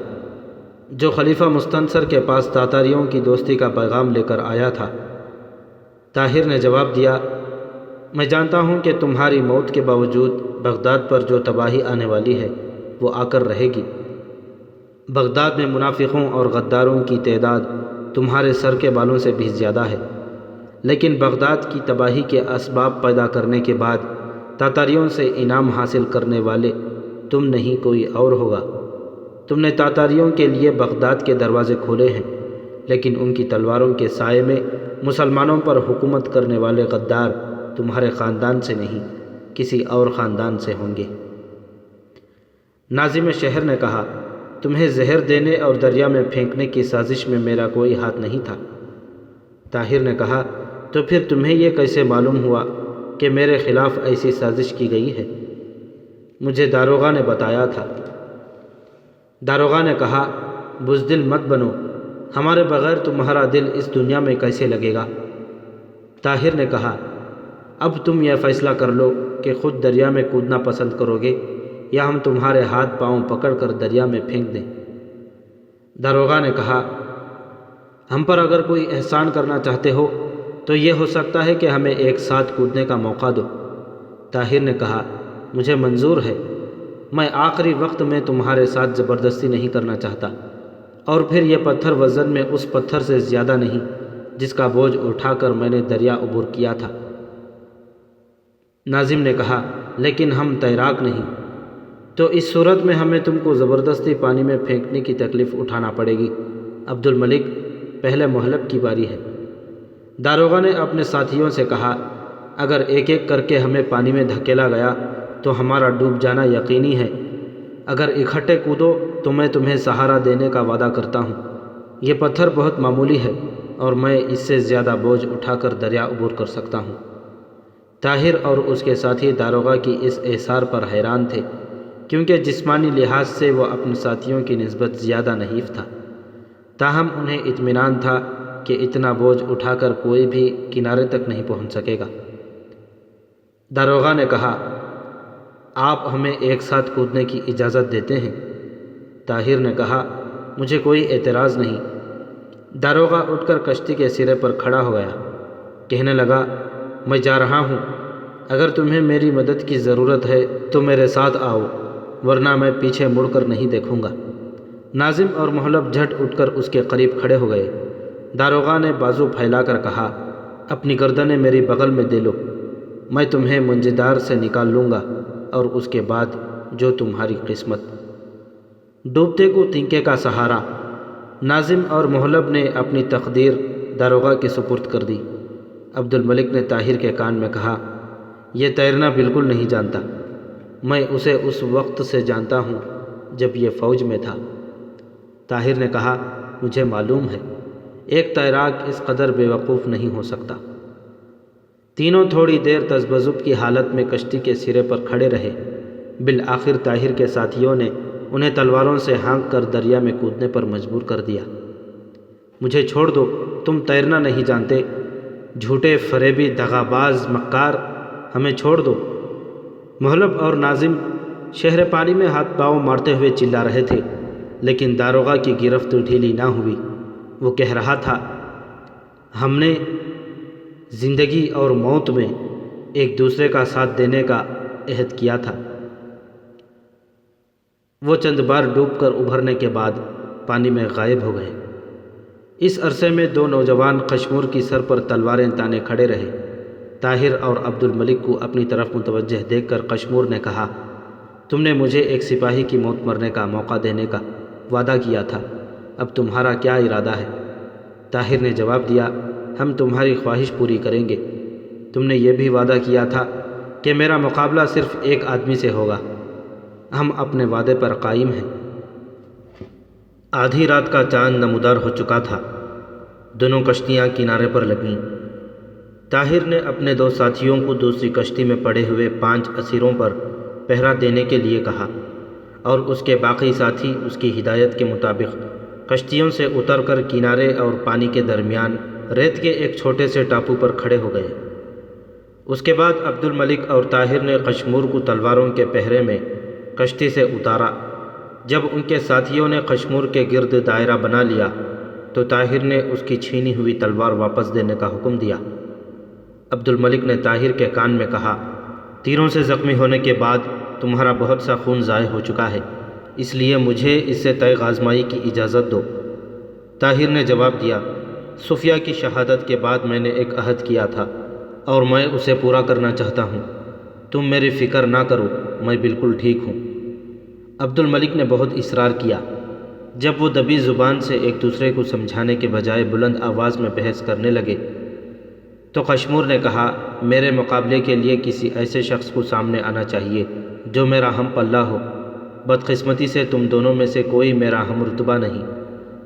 جو خلیفہ مستنصر کے پاس تاتاریوں کی دوستی کا پیغام لے کر آیا تھا۔ طاہر نے جواب دیا، میں جانتا ہوں کہ تمہاری موت کے باوجود بغداد پر جو تباہی آنے والی ہے وہ آ کر رہے گی۔ بغداد میں منافقوں اور غداروں کی تعداد تمہارے سر کے بالوں سے بھی زیادہ ہے، لیکن بغداد کی تباہی کے اسباب پیدا کرنے کے بعد تاتاریوں سے انعام حاصل کرنے والے تم نہیں کوئی اور ہوگا۔ تم نے تاتاریوں کے لیے بغداد کے دروازے کھولے ہیں، لیکن ان کی تلواروں کے سائے میں مسلمانوں پر حکومت کرنے والے غدار تمہارے خاندان سے نہیں، کسی اور خاندان سے ہوں گے۔ ناظم شہر نے کہا، تمہیں زہر دینے اور دریا میں پھینکنے کی سازش میں میرا کوئی ہاتھ نہیں تھا۔ طاہر نے کہا، تو پھر تمہیں یہ کیسے معلوم ہوا کہ میرے خلاف ایسی سازش کی گئی ہے؟ مجھے داروغہ نے بتایا تھا۔ داروغہ نے کہا، بزدل مت بنو، ہمارے بغیر تمہارا دل اس دنیا میں کیسے لگے گا؟ طاہر نے کہا، اب تم یہ فیصلہ کر لو کہ خود دریا میں کودنا پسند کرو گے یا ہم تمہارے ہاتھ پاؤں پکڑ کر دریا میں پھینک دیں۔ داروغہ نے کہا، ہم پر اگر کوئی احسان کرنا چاہتے ہو تو یہ ہو سکتا ہے کہ ہمیں ایک ساتھ کودنے کا موقع دو۔ طاہر نے کہا، مجھے منظور ہے، میں آخری وقت میں تمہارے ساتھ زبردستی نہیں کرنا چاہتا، اور پھر یہ پتھر وزن میں اس پتھر سے زیادہ نہیں جس کا بوجھ اٹھا کر میں نے دریا عبور کیا تھا۔ ناظم نے کہا، لیکن ہم تیراک نہیں، تو اس صورت میں ہمیں تم کو زبردستی پانی میں پھینکنے کی تکلیف اٹھانا پڑے گی۔ عبد الملک، پہلے محلب کی باری ہے۔ داروغہ نے اپنے ساتھیوں سے کہا، اگر ایک ایک کر کے ہمیں پانی میں دھکیلا گیا تو ہمارا ڈوب جانا یقینی ہے۔ اگر اکٹھے کودو تو میں تمہیں سہارا دینے کا وعدہ کرتا ہوں۔ یہ پتھر بہت معمولی ہے اور میں اس سے زیادہ بوجھ اٹھا کر دریا عبور کر سکتا ہوں۔ طاہر اور اس کے ساتھی داروغہ کی اس احسار پر حیران تھے، کیونکہ جسمانی لحاظ سے وہ اپنے ساتھیوں کی نسبت زیادہ نحیف تھا، تاہم انہیں اطمینان تھا کہ اتنا بوجھ اٹھا کر کوئی بھی کنارے تک نہیں پہنچ سکے گا۔ داروغہ نے کہا، آپ ہمیں ایک ساتھ کودنے کی اجازت دیتے ہیں؟ طاہر نے کہا، مجھے کوئی اعتراض نہیں۔ داروغہ اٹھ کر کشتی کے سرے پر کھڑا ہو گیا، کہنے لگا، میں جا رہا ہوں، اگر تمہیں میری مدد کی ضرورت ہے تو میرے ساتھ آؤ، ورنہ میں پیچھے مڑ کر نہیں دیکھوں گا۔ ناظم اور محلب جھٹ اٹھ کر اس کے قریب کھڑے ہو گئے۔ داروغہ نے بازو پھیلا کر کہا، اپنی گردنیں میری بغل میں دے لو، میں تمہیں منجدار سے نکال لوں گا، اور اس کے بعد جو تمہاری قسمت۔ ڈوبتے کو تنکے کا سہارا۔ ناظم اور محلب نے اپنی تقدیر داروغہ کے سپرد کر دی۔ عبد الملک نے طاہر کے کان میں کہا، یہ تیرنا بالکل نہیں جانتا، میں اسے اس وقت سے جانتا ہوں جب یہ فوج میں تھا۔ طاہر نے کہا، مجھے معلوم ہے، ایک تیراک اس قدر بے وقوف نہیں ہو سکتا۔ تینوں تھوڑی دیر تذبذب کی حالت میں کشتی کے سرے پر کھڑے رہے۔ بالآخر طاہر کے ساتھیوں نے انہیں تلواروں سے ہانک کر دریا میں کودنے پر مجبور کر دیا۔ مجھے چھوڑ دو، تم تیرنا نہیں جانتے، جھوٹے فریبی دغا باز مکار، ہمیں چھوڑ دو۔ محلب اور ناظم شہر پانی میں ہاتھ پاؤں مارتے ہوئے چلا رہے تھے، لیکن داروغہ کی گرفت ڈھیلی نہ ہوئی۔ وہ کہہ رہا تھا، ہم نے زندگی اور موت میں ایک دوسرے کا ساتھ دینے کا عہد کیا تھا۔ وہ چند بار ڈوب کر ابھرنے کے بعد پانی میں غائب ہو گئے۔ اس عرصے میں دو نوجوان قشمور کی سر پر تلواریں تانے کھڑے رہے۔ طاہر اور عبد الملک کو اپنی طرف متوجہ دیکھ کر قشمور نے کہا، تم نے مجھے ایک سپاہی کی موت مرنے کا موقع دینے کا وعدہ کیا تھا، اب تمہارا کیا ارادہ ہے؟ طاہر نے جواب دیا، ہم تمہاری خواہش پوری کریں گے۔ تم نے یہ بھی وعدہ کیا تھا کہ میرا مقابلہ صرف ایک آدمی سے ہوگا، ہم اپنے وعدے پر قائم ہیں۔ آدھی رات کا چاند نمودار ہو چکا تھا، دونوں کشتیاں کنارے پر لگیں۔ طاہر نے اپنے دو ساتھیوں کو دوسری کشتی میں پڑے ہوئے 5 اسیروں پر پہرا دینے کے لیے کہا، اور اس کے باقی ساتھی اس کی ہدایت کے مطابق کشتیوں سے اتر کر کنارے اور پانی کے درمیان ریت کے ایک چھوٹے سے ٹاپو پر کھڑے ہو گئے۔ اس کے بعد عبد الملک اور طاہر نے قشمور کو تلواروں کے پہرے میں کشتی سے اتارا۔ جب ان کے ساتھیوں نے قشمور کے گرد دائرہ بنا لیا تو طاہر نے اس کی چھینی ہوئی تلوار واپس دینے کا حکم دیا۔ عبد الملک نے طاہر کے کان میں کہا، تیروں سے زخمی ہونے کے بعد تمہارا بہت سا خون ضائع ہو چکا ہے، اس لیے مجھے اس سے تیغ آزمائی کی اجازت دو۔ طاہر نے جواب دیا، صفیہ کی شہادت کے بعد میں نے ایک عہد کیا تھا اور میں اسے پورا کرنا چاہتا ہوں۔ تم میری فکر نہ کرو، میں بالکل ٹھیک ہوں۔ عبد الملک نے بہت اصرار کیا۔ جب وہ دبی زبان سے ایک دوسرے کو سمجھانے کے بجائے بلند آواز میں بحث کرنے لگے تو قشمور نے کہا، میرے مقابلے کے لیے کسی ایسے شخص کو سامنے آنا چاہیے جو میرا ہم پلہ ہو۔ بدقسمتی سے تم دونوں میں سے کوئی میرا ہم رتبہ نہیں،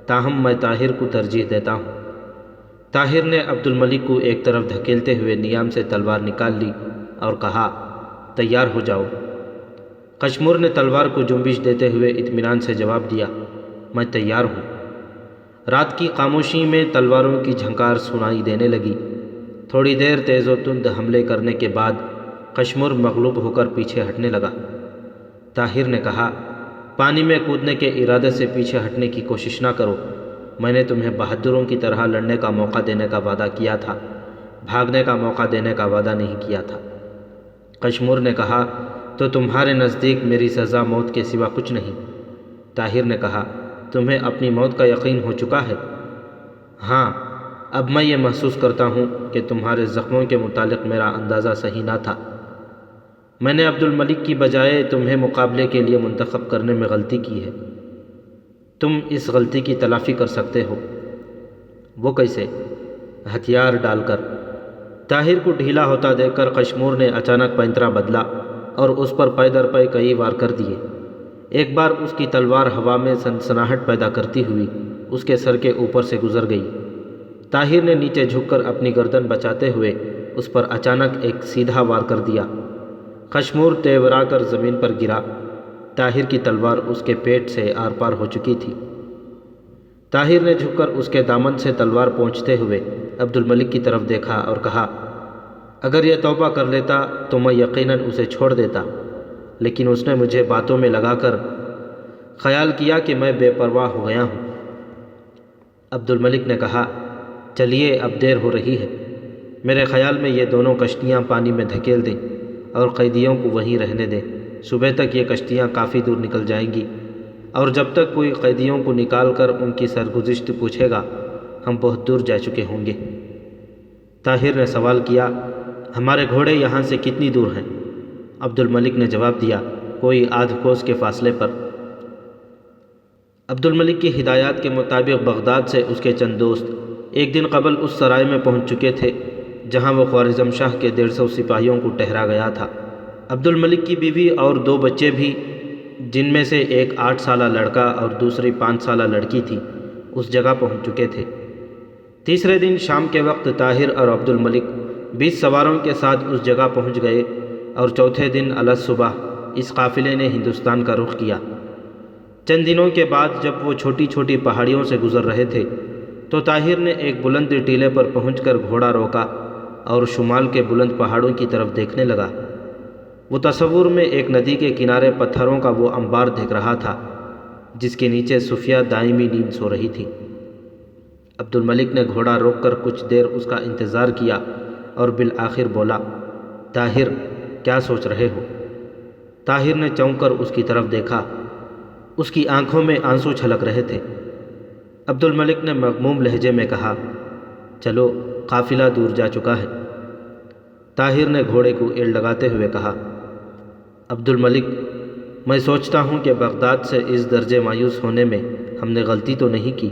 تاہم میں طاہر کو ترجیح دیتا ہوں۔ طاہر نے عبد الملک کو ایک طرف دھکیلتے ہوئے نیام سے تلوار نکال لی اور کہا، تیار ہو جاؤ۔ قشمور نے تلوار کو جنبش دیتے ہوئے اطمینان سے جواب دیا، میں تیار ہوں۔ رات کی خاموشی میں تلواروں کی جھنکار سنائی دینے لگی۔ تھوڑی دیر تیز و تند حملے کرنے کے بعد قشمور مغلوب ہو کر پیچھے ہٹنے لگا۔ طاہر نے کہا، پانی میں کودنے کے ارادے سے پیچھے ہٹنے کی کوشش نہ کرو، میں نے تمہیں بہادروں کی طرح لڑنے کا موقع دینے کا وعدہ کیا تھا، بھاگنے کا موقع دینے کا وعدہ نہیں کیا تھا۔ قشمور نے کہا، تو تمہارے نزدیک میری سزا موت کے سوا کچھ نہیں۔ طاہر نے کہا، تمہیں اپنی موت کا یقین ہو چکا ہے؟ ہاں، اب میں یہ محسوس کرتا ہوں کہ تمہارے زخموں کے متعلق میرا اندازہ صحیح نہ تھا۔ میں نے عبد الملک کی بجائے تمہیں مقابلے کے لیے منتخب کرنے میں غلطی کی ہے۔ تم اس غلطی کی تلافی کر سکتے ہو۔ وہ کیسے؟ ہتھیار ڈال کر۔ طاہر کو ڈھیلا ہوتا دیکھ کر قشمور نے اچانک پینترا بدلا اور اس پر پے در پے کئی وار کر دیے۔ ایک بار اس کی تلوار ہوا میں سنسناہٹ پیدا کرتی ہوئی اس کے سر کے اوپر سے گزر گئی۔ طاہر نے نیچے جھک کر اپنی گردن بچاتے ہوئے اس پر اچانک ایک سیدھا وار کر دیا۔ قشمور تیورا کر زمین پر گرا۔ طاہر کی تلوار اس کے پیٹ سے آر پار ہو چکی تھی۔ طاہر نے جھک کر اس کے دامن سے تلوار پہنچتے ہوئے عبد الملک کی طرف دیکھا اور کہا، اگر یہ توبہ کر لیتا تو میں یقیناً اسے چھوڑ دیتا، لیکن اس نے مجھے باتوں میں لگا کر خیال کیا کہ میں بے پرواہ ہو گیا ہوں۔ عبد الملک نے کہا، چلیے اب دیر ہو رہی ہے، میرے خیال میں یہ دونوں کشتیاں پانی میں دھکیل دیں اور قیدیوں کو وہیں رہنے دیں۔ صبح تک یہ کشتیاں کافی دور نکل جائیں گی، اور جب تک کوئی قیدیوں کو نکال کر ان کی سرگزشت پوچھے گا ہم بہت دور جا چکے ہوں گے۔ طاہر نے سوال کیا، ہمارے گھوڑے یہاں سے کتنی دور ہیں؟ عبد الملک نے جواب دیا، کوئی آدھ کوس کے فاصلے پر۔ عبد الملک کی ہدایات کے مطابق بغداد سے اس کے چند دوست ایک دن قبل اس سرائے میں پہنچ چکے تھے جہاں وہ خوارزم شاہ کے 150 سپاہیوں کو ٹھہرا گیا تھا۔ عبد الملک کی بیوی اور 2 بچے بھی، جن میں سے ایک 8 سالہ لڑکا اور دوسری 5 سالہ لڑکی تھی، اس جگہ پہنچ چکے تھے۔ تیسرے دن شام کے وقت طاہر اور عبد الملک 20 سواروں کے ساتھ اس جگہ پہنچ گئے اور چوتھے دن الصبح اس قافلے نے ہندوستان کا رخ کیا۔ چند دنوں کے بعد جب وہ چھوٹی چھوٹی پہاڑیوں سے گزر رہے تھے تو طاہر نے ایک بلند ٹیلے پر پہنچ کر گھوڑا روکا اور شمال کے بلند پہاڑوں کی طرف دیکھنے لگا۔ وہ تصور میں ایک ندی کے کنارے پتھروں کا وہ انبار دیکھ رہا تھا جس کے نیچے صفیہ دائمی نیند سو رہی تھی۔ عبد الملک نے گھوڑا روک کر کچھ دیر اس کا انتظار کیا اور بالآخر بولا، طاہر کیا سوچ رہے ہو؟ طاہر نے چونک کر اس کی طرف دیکھا۔ اس کی آنکھوں میں آنسو چھلک رہے تھے۔ عبد الملک نے مغموم لہجے میں کہا، چلو قافلہ دور جا چکا ہے۔ طاہر نے گھوڑے کو ایڑ لگاتے ہوئے کہا، عبد الملک، میں سوچتا ہوں کہ بغداد سے اس درجے مایوس ہونے میں ہم نے غلطی تو نہیں کی۔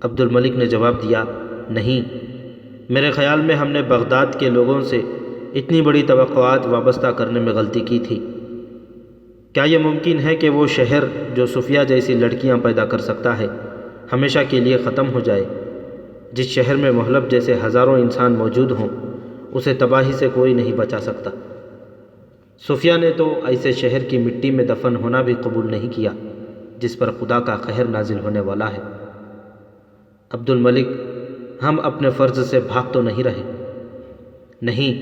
عبد الملک نے جواب دیا، نہیں، میرے خیال میں ہم نے بغداد کے لوگوں سے اتنی بڑی توقعات وابستہ کرنے میں غلطی کی تھی۔ کیا یہ ممکن ہے کہ وہ شہر جو صفیہ جیسی لڑکیاں پیدا کر سکتا ہے ہمیشہ کے لیے ختم ہو جائے؟ جس شہر میں محلب جیسے ہزاروں انسان موجود ہوں اسے تباہی سے کوئی نہیں بچا سکتا۔ صفیہ نے تو ایسے شہر کی مٹی میں دفن ہونا بھی قبول نہیں کیا جس پر خدا کا قہر نازل ہونے والا ہے۔ عبد الملک، ہم اپنے فرض سے بھاگ تو نہیں رہے؟ نہیں،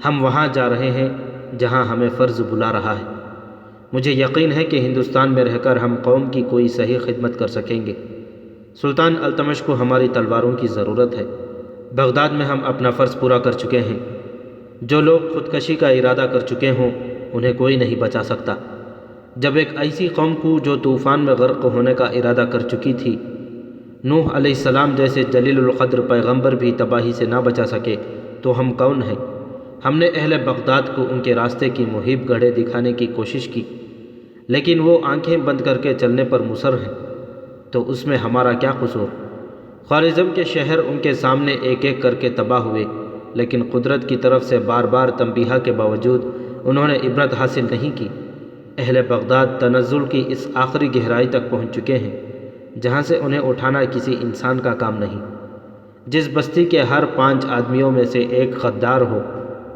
ہم وہاں جا رہے ہیں جہاں ہمیں فرض بلا رہا ہے۔ مجھے یقین ہے کہ ہندوستان میں رہ کر ہم قوم کی کوئی صحیح خدمت کر سکیں گے۔ سلطان التمش کو ہماری تلواروں کی ضرورت ہے۔ بغداد میں ہم اپنا فرض پورا کر چکے ہیں۔ جو لوگ خودکشی کا ارادہ کر چکے ہوں انہیں کوئی نہیں بچا سکتا۔ جب ایک ایسی قوم کو جو طوفان میں غرق ہونے کا ارادہ کر چکی تھی، نوح علیہ السلام جیسے جلیل القدر پیغمبر بھی تباہی سے نہ بچا سکے، تو ہم کون ہیں؟ ہم نے اہل بغداد کو ان کے راستے کی محیب گڑھے دکھانے کی کوشش کی، لیکن وہ آنکھیں بند کر کے چلنے پر مصر ہیں، تو اس میں ہمارا کیا قصور؟ خوارزم کے شہر ان کے سامنے ایک ایک کر کے تباہ ہوئے، لیکن قدرت کی طرف سے بار بار تنبیہ کے باوجود انہوں نے عبرت حاصل نہیں کی۔ اہل بغداد تنزل کی اس آخری گہرائی تک پہنچ چکے ہیں جہاں سے انہیں اٹھانا کسی انسان کا کام نہیں۔ جس بستی کے ہر 5 آدمیوں میں سے ایک غدار ہو،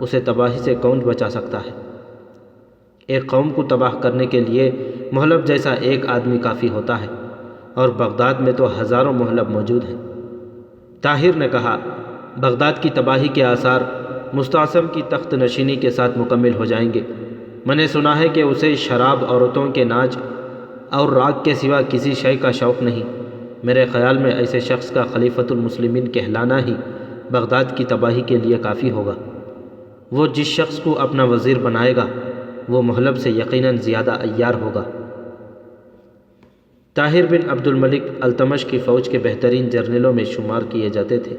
اسے تباہی سے کون بچا سکتا ہے؟ ایک قوم کو تباہ کرنے کے لیے مہلب جیسا ایک آدمی کافی ہوتا ہے، اور بغداد میں تو ہزاروں مہلب موجود ہیں۔ طاہر نے کہا، بغداد کی تباہی کے آثار مستعصم کی تخت نشینی کے ساتھ مکمل ہو جائیں گے۔ میں نے سنا ہے کہ اسے شراب، عورتوں کے ناچ اور راگ کے سوا کسی شے کا شوق نہیں۔ میرے خیال میں ایسے شخص کا خلیفۃ المسلمین کہلانا ہی بغداد کی تباہی کے لیے کافی ہوگا۔ وہ جس شخص کو اپنا وزیر بنائے گا وہ مہلب سے یقیناً زیادہ عیار ہوگا۔ طاہر بن عبد الملک التمش کی فوج کے بہترین جرنیلوں میں شمار کیے جاتے تھے۔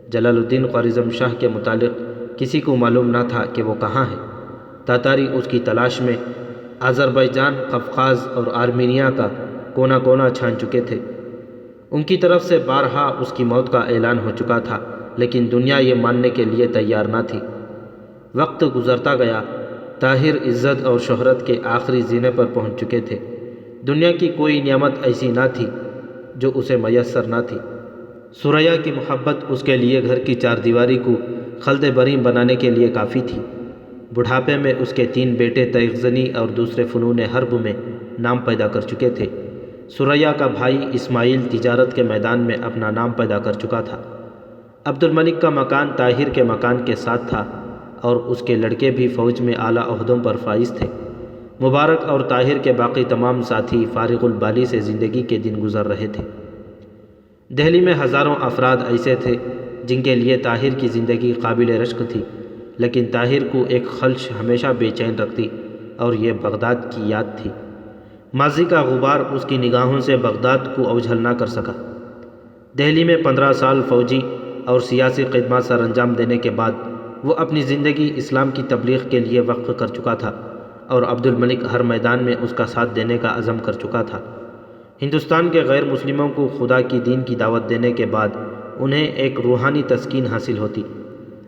جلال الدین خوارزم شاہ کے متعلق کسی کو معلوم نہ تھا کہ وہ کہاں ہے۔ تاتاری اس کی تلاش میں آذربائیجان، قفقاز اور آرمینیا کا کونا کونا چھان چکے تھے۔ ان کی طرف سے بارہا اس کی موت کا اعلان ہو چکا تھا، لیکن دنیا یہ ماننے کے لیے تیار نہ تھی۔ وقت گزرتا گیا، طاہر عزت اور شہرت کے آخری زینے پر پہنچ چکے تھے۔ دنیا کی کوئی نعمت ایسی نہ تھی جو اسے میسر نہ تھی۔ ثریا کی محبت اس کے لیے گھر کی 4 دیواری کو خلد بریم بنانے کے لیے کافی تھی۔ بڑھاپے میں اس کے 3 بیٹے تیغ زنی اور دوسرے فنون حرب میں نام پیدا کر چکے تھے۔ ثریا کا بھائی اسماعیل تجارت کے میدان میں اپنا نام پیدا کر چکا تھا۔ عبد الملک کا مکان طاہر کے مکان کے ساتھ تھا، اور اس کے لڑکے بھی فوج میں اعلیٰ عہدوں پر فائز تھے۔ مبارک اور طاہر کے باقی تمام ساتھی فارغ البالی سے زندگی کے دن گزر رہے تھے۔ دہلی میں ہزاروں افراد ایسے تھے جن کے لیے طاہر کی زندگی قابل رشک تھی، لیکن طاہر کو ایک خلش ہمیشہ بے چین رکھتی، اور یہ بغداد کی یاد تھی۔ ماضی کا غبار اس کی نگاہوں سے بغداد کو اوجھل نہ کر سکا۔ دہلی میں 15 سال فوجی اور سیاسی خدمات سر انجام دینے کے بعد وہ اپنی زندگی اسلام کی تبلیغ کے لیے وقف کر چکا تھا، اور عبد الملک ہر میدان میں اس کا ساتھ دینے کا عزم کر چکا تھا۔ ہندوستان کے غیر مسلموں کو خدا کی دین کی دعوت دینے کے بعد انہیں ایک روحانی تسکین حاصل ہوتی،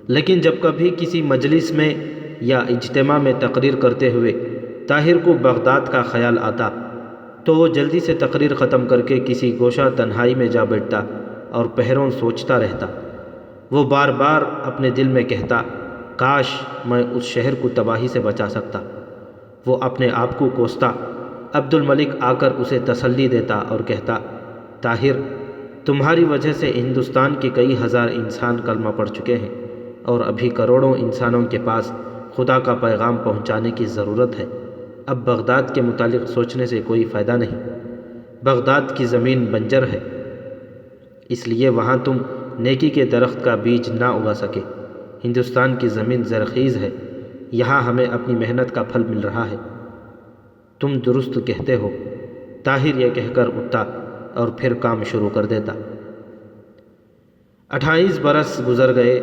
لیکن جب کبھی کسی مجلس میں یا اجتماع میں تقریر کرتے ہوئے طاہر کو بغداد کا خیال آتا تو وہ جلدی سے تقریر ختم کر کے کسی گوشہ تنہائی میں جا بیٹھتا اور پہروں سوچتا رہتا۔ وہ بار بار اپنے دل میں کہتا، کاش میں اس شہر کو تباہی سے بچا سکتا۔ وہ اپنے آپ کو کوستا۔ عبد الملک آ کر اسے تسلی دیتا اور کہتا، طاہر، تمہاری وجہ سے ہندوستان کے کئی ہزار انسان کلمہ پڑھ چکے ہیں، اور ابھی کروڑوں انسانوں کے پاس خدا کا پیغام پہنچانے کی ضرورت ہے۔ اب بغداد کے متعلق سوچنے سے کوئی فائدہ نہیں۔ بغداد کی زمین بنجر ہے، اس لیے وہاں تم نیکی کے درخت کا بیج نہ اگا سکے۔ ہندوستان کی زمین زرخیز ہے، یہاں ہمیں اپنی محنت کا پھل مل رہا ہے۔ تم درست کہتے ہو۔ طاہر یہ کہہ کر اٹھتا اور پھر کام شروع کر دیتا۔ 28 برس گزر گئے،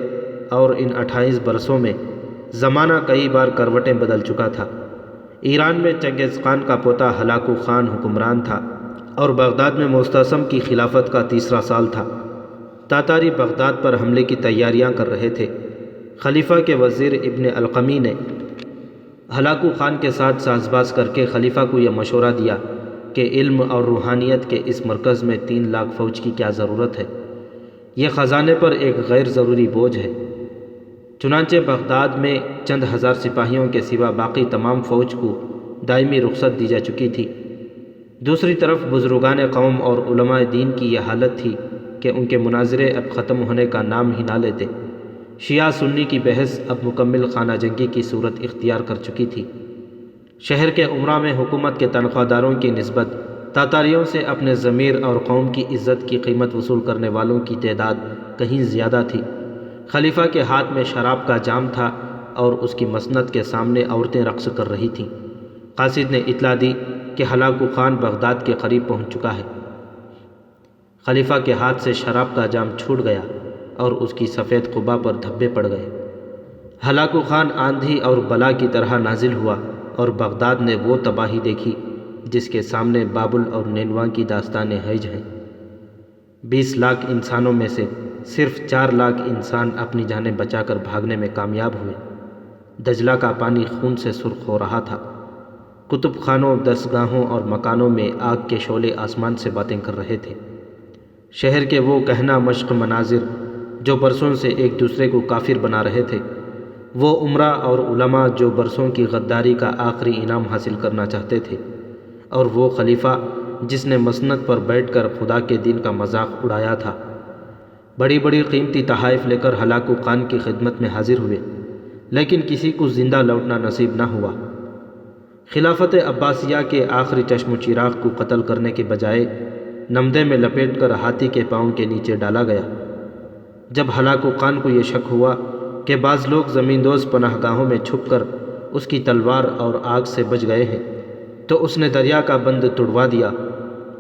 اور ان 28 برسوں میں زمانہ کئی بار کروٹیں بدل چکا تھا۔ ایران میں چنگیز خان کا پوتا ہلاکو خان حکمران تھا، اور بغداد میں مستعصم کی خلافت کا 3را سال تھا۔ تاتاری بغداد پر حملے کی تیاریاں کر رہے تھے۔ خلیفہ کے وزیر ابن القمی نے ہلاکو خان کے ساتھ ساز باز کر کے خلیفہ کو یہ مشورہ دیا کہ علم اور روحانیت کے اس مرکز میں 3 لاکھ فوج کی کیا ضرورت ہے؟ یہ خزانے پر ایک غیر ضروری بوجھ ہے۔ چنانچہ بغداد میں چند ہزار سپاہیوں کے سوا باقی تمام فوج کو دائمی رخصت دی جا چکی تھی۔ دوسری طرف بزرگان قوم اور علماء دین کی یہ حالت تھی کہ ان کے مناظرے اب ختم ہونے کا نام ہی نہ لیتے۔ شیعہ سنی کی بحث اب مکمل خانہ جنگی کی صورت اختیار کر چکی تھی۔ شہر کے امراء میں حکومت کے تنخواہ داروں کی نسبت تاتاریوں سے اپنے ضمیر اور قوم کی عزت کی قیمت وصول کرنے والوں کی تعداد کہیں زیادہ تھی۔ خلیفہ کے ہاتھ میں شراب کا جام تھا اور اس کی مسند کے سامنے عورتیں رقص کر رہی تھیں۔ قاصد نے اطلاع دی کہ ہلاکو خان بغداد کے قریب پہنچ چکا ہے۔ خلیفہ کے ہاتھ سے شراب کا جام چھوٹ گیا اور اس کی سفید قبا پر دھبے پڑ گئے۔ ہلاکو خان آندھی اور بلا کی طرح نازل ہوا اور بغداد نے وہ تباہی دیکھی جس کے سامنے بابل اور نینوا کی داستانیں ہیج ہیں۔ 20 لاکھ انسانوں میں سے صرف 4 لاکھ انسان اپنی جانیں بچا کر بھاگنے میں کامیاب ہوئے۔ دجلہ کا پانی خون سے سرخ ہو رہا تھا۔ کتب خانوں، درسگاہوں اور مکانوں میں آگ کے شعلے آسمان سے باتیں کر رہے تھے۔ شہر کے وہ کہنا مشق مناظر جو برسوں سے ایک دوسرے کو کافر بنا رہے تھے، وہ امراء اور علماء جو برسوں کی غداری کا آخری انعام حاصل کرنا چاہتے تھے، اور وہ خلیفہ جس نے مسند پر بیٹھ کر خدا کے دین کا مذاق اڑایا تھا، بڑی بڑی قیمتی تحائف لے کر ہلاکو خان کی خدمت میں حاضر ہوئے، لیکن کسی کو زندہ لوٹنا نصیب نہ ہوا۔ خلافت عباسیہ کے آخری چشم و چراغ کو قتل کرنے کے بجائے نمدے میں لپیٹ کر ہاتھی کے پاؤں کے نیچے ڈالا گیا۔ جب ہلاکو خان کو یہ شک ہوا کہ بعض لوگ زمیندوز پناہ گاہوں میں چھپ کر اس کی تلوار اور آگ سے بچ گئے ہیں، تو اس نے دریا کا بند توڑوا دیا،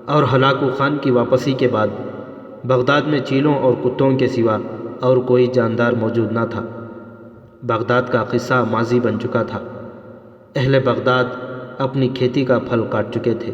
اور ہلاکو خان کی واپسی کے بعد بغداد میں چیلوں اور کتوں کے سوا اور کوئی جاندار موجود نہ تھا۔ بغداد کا قصہ ماضی بن چکا تھا۔ اہل بغداد اپنی کھیتی کا پھل کاٹ چکے تھے۔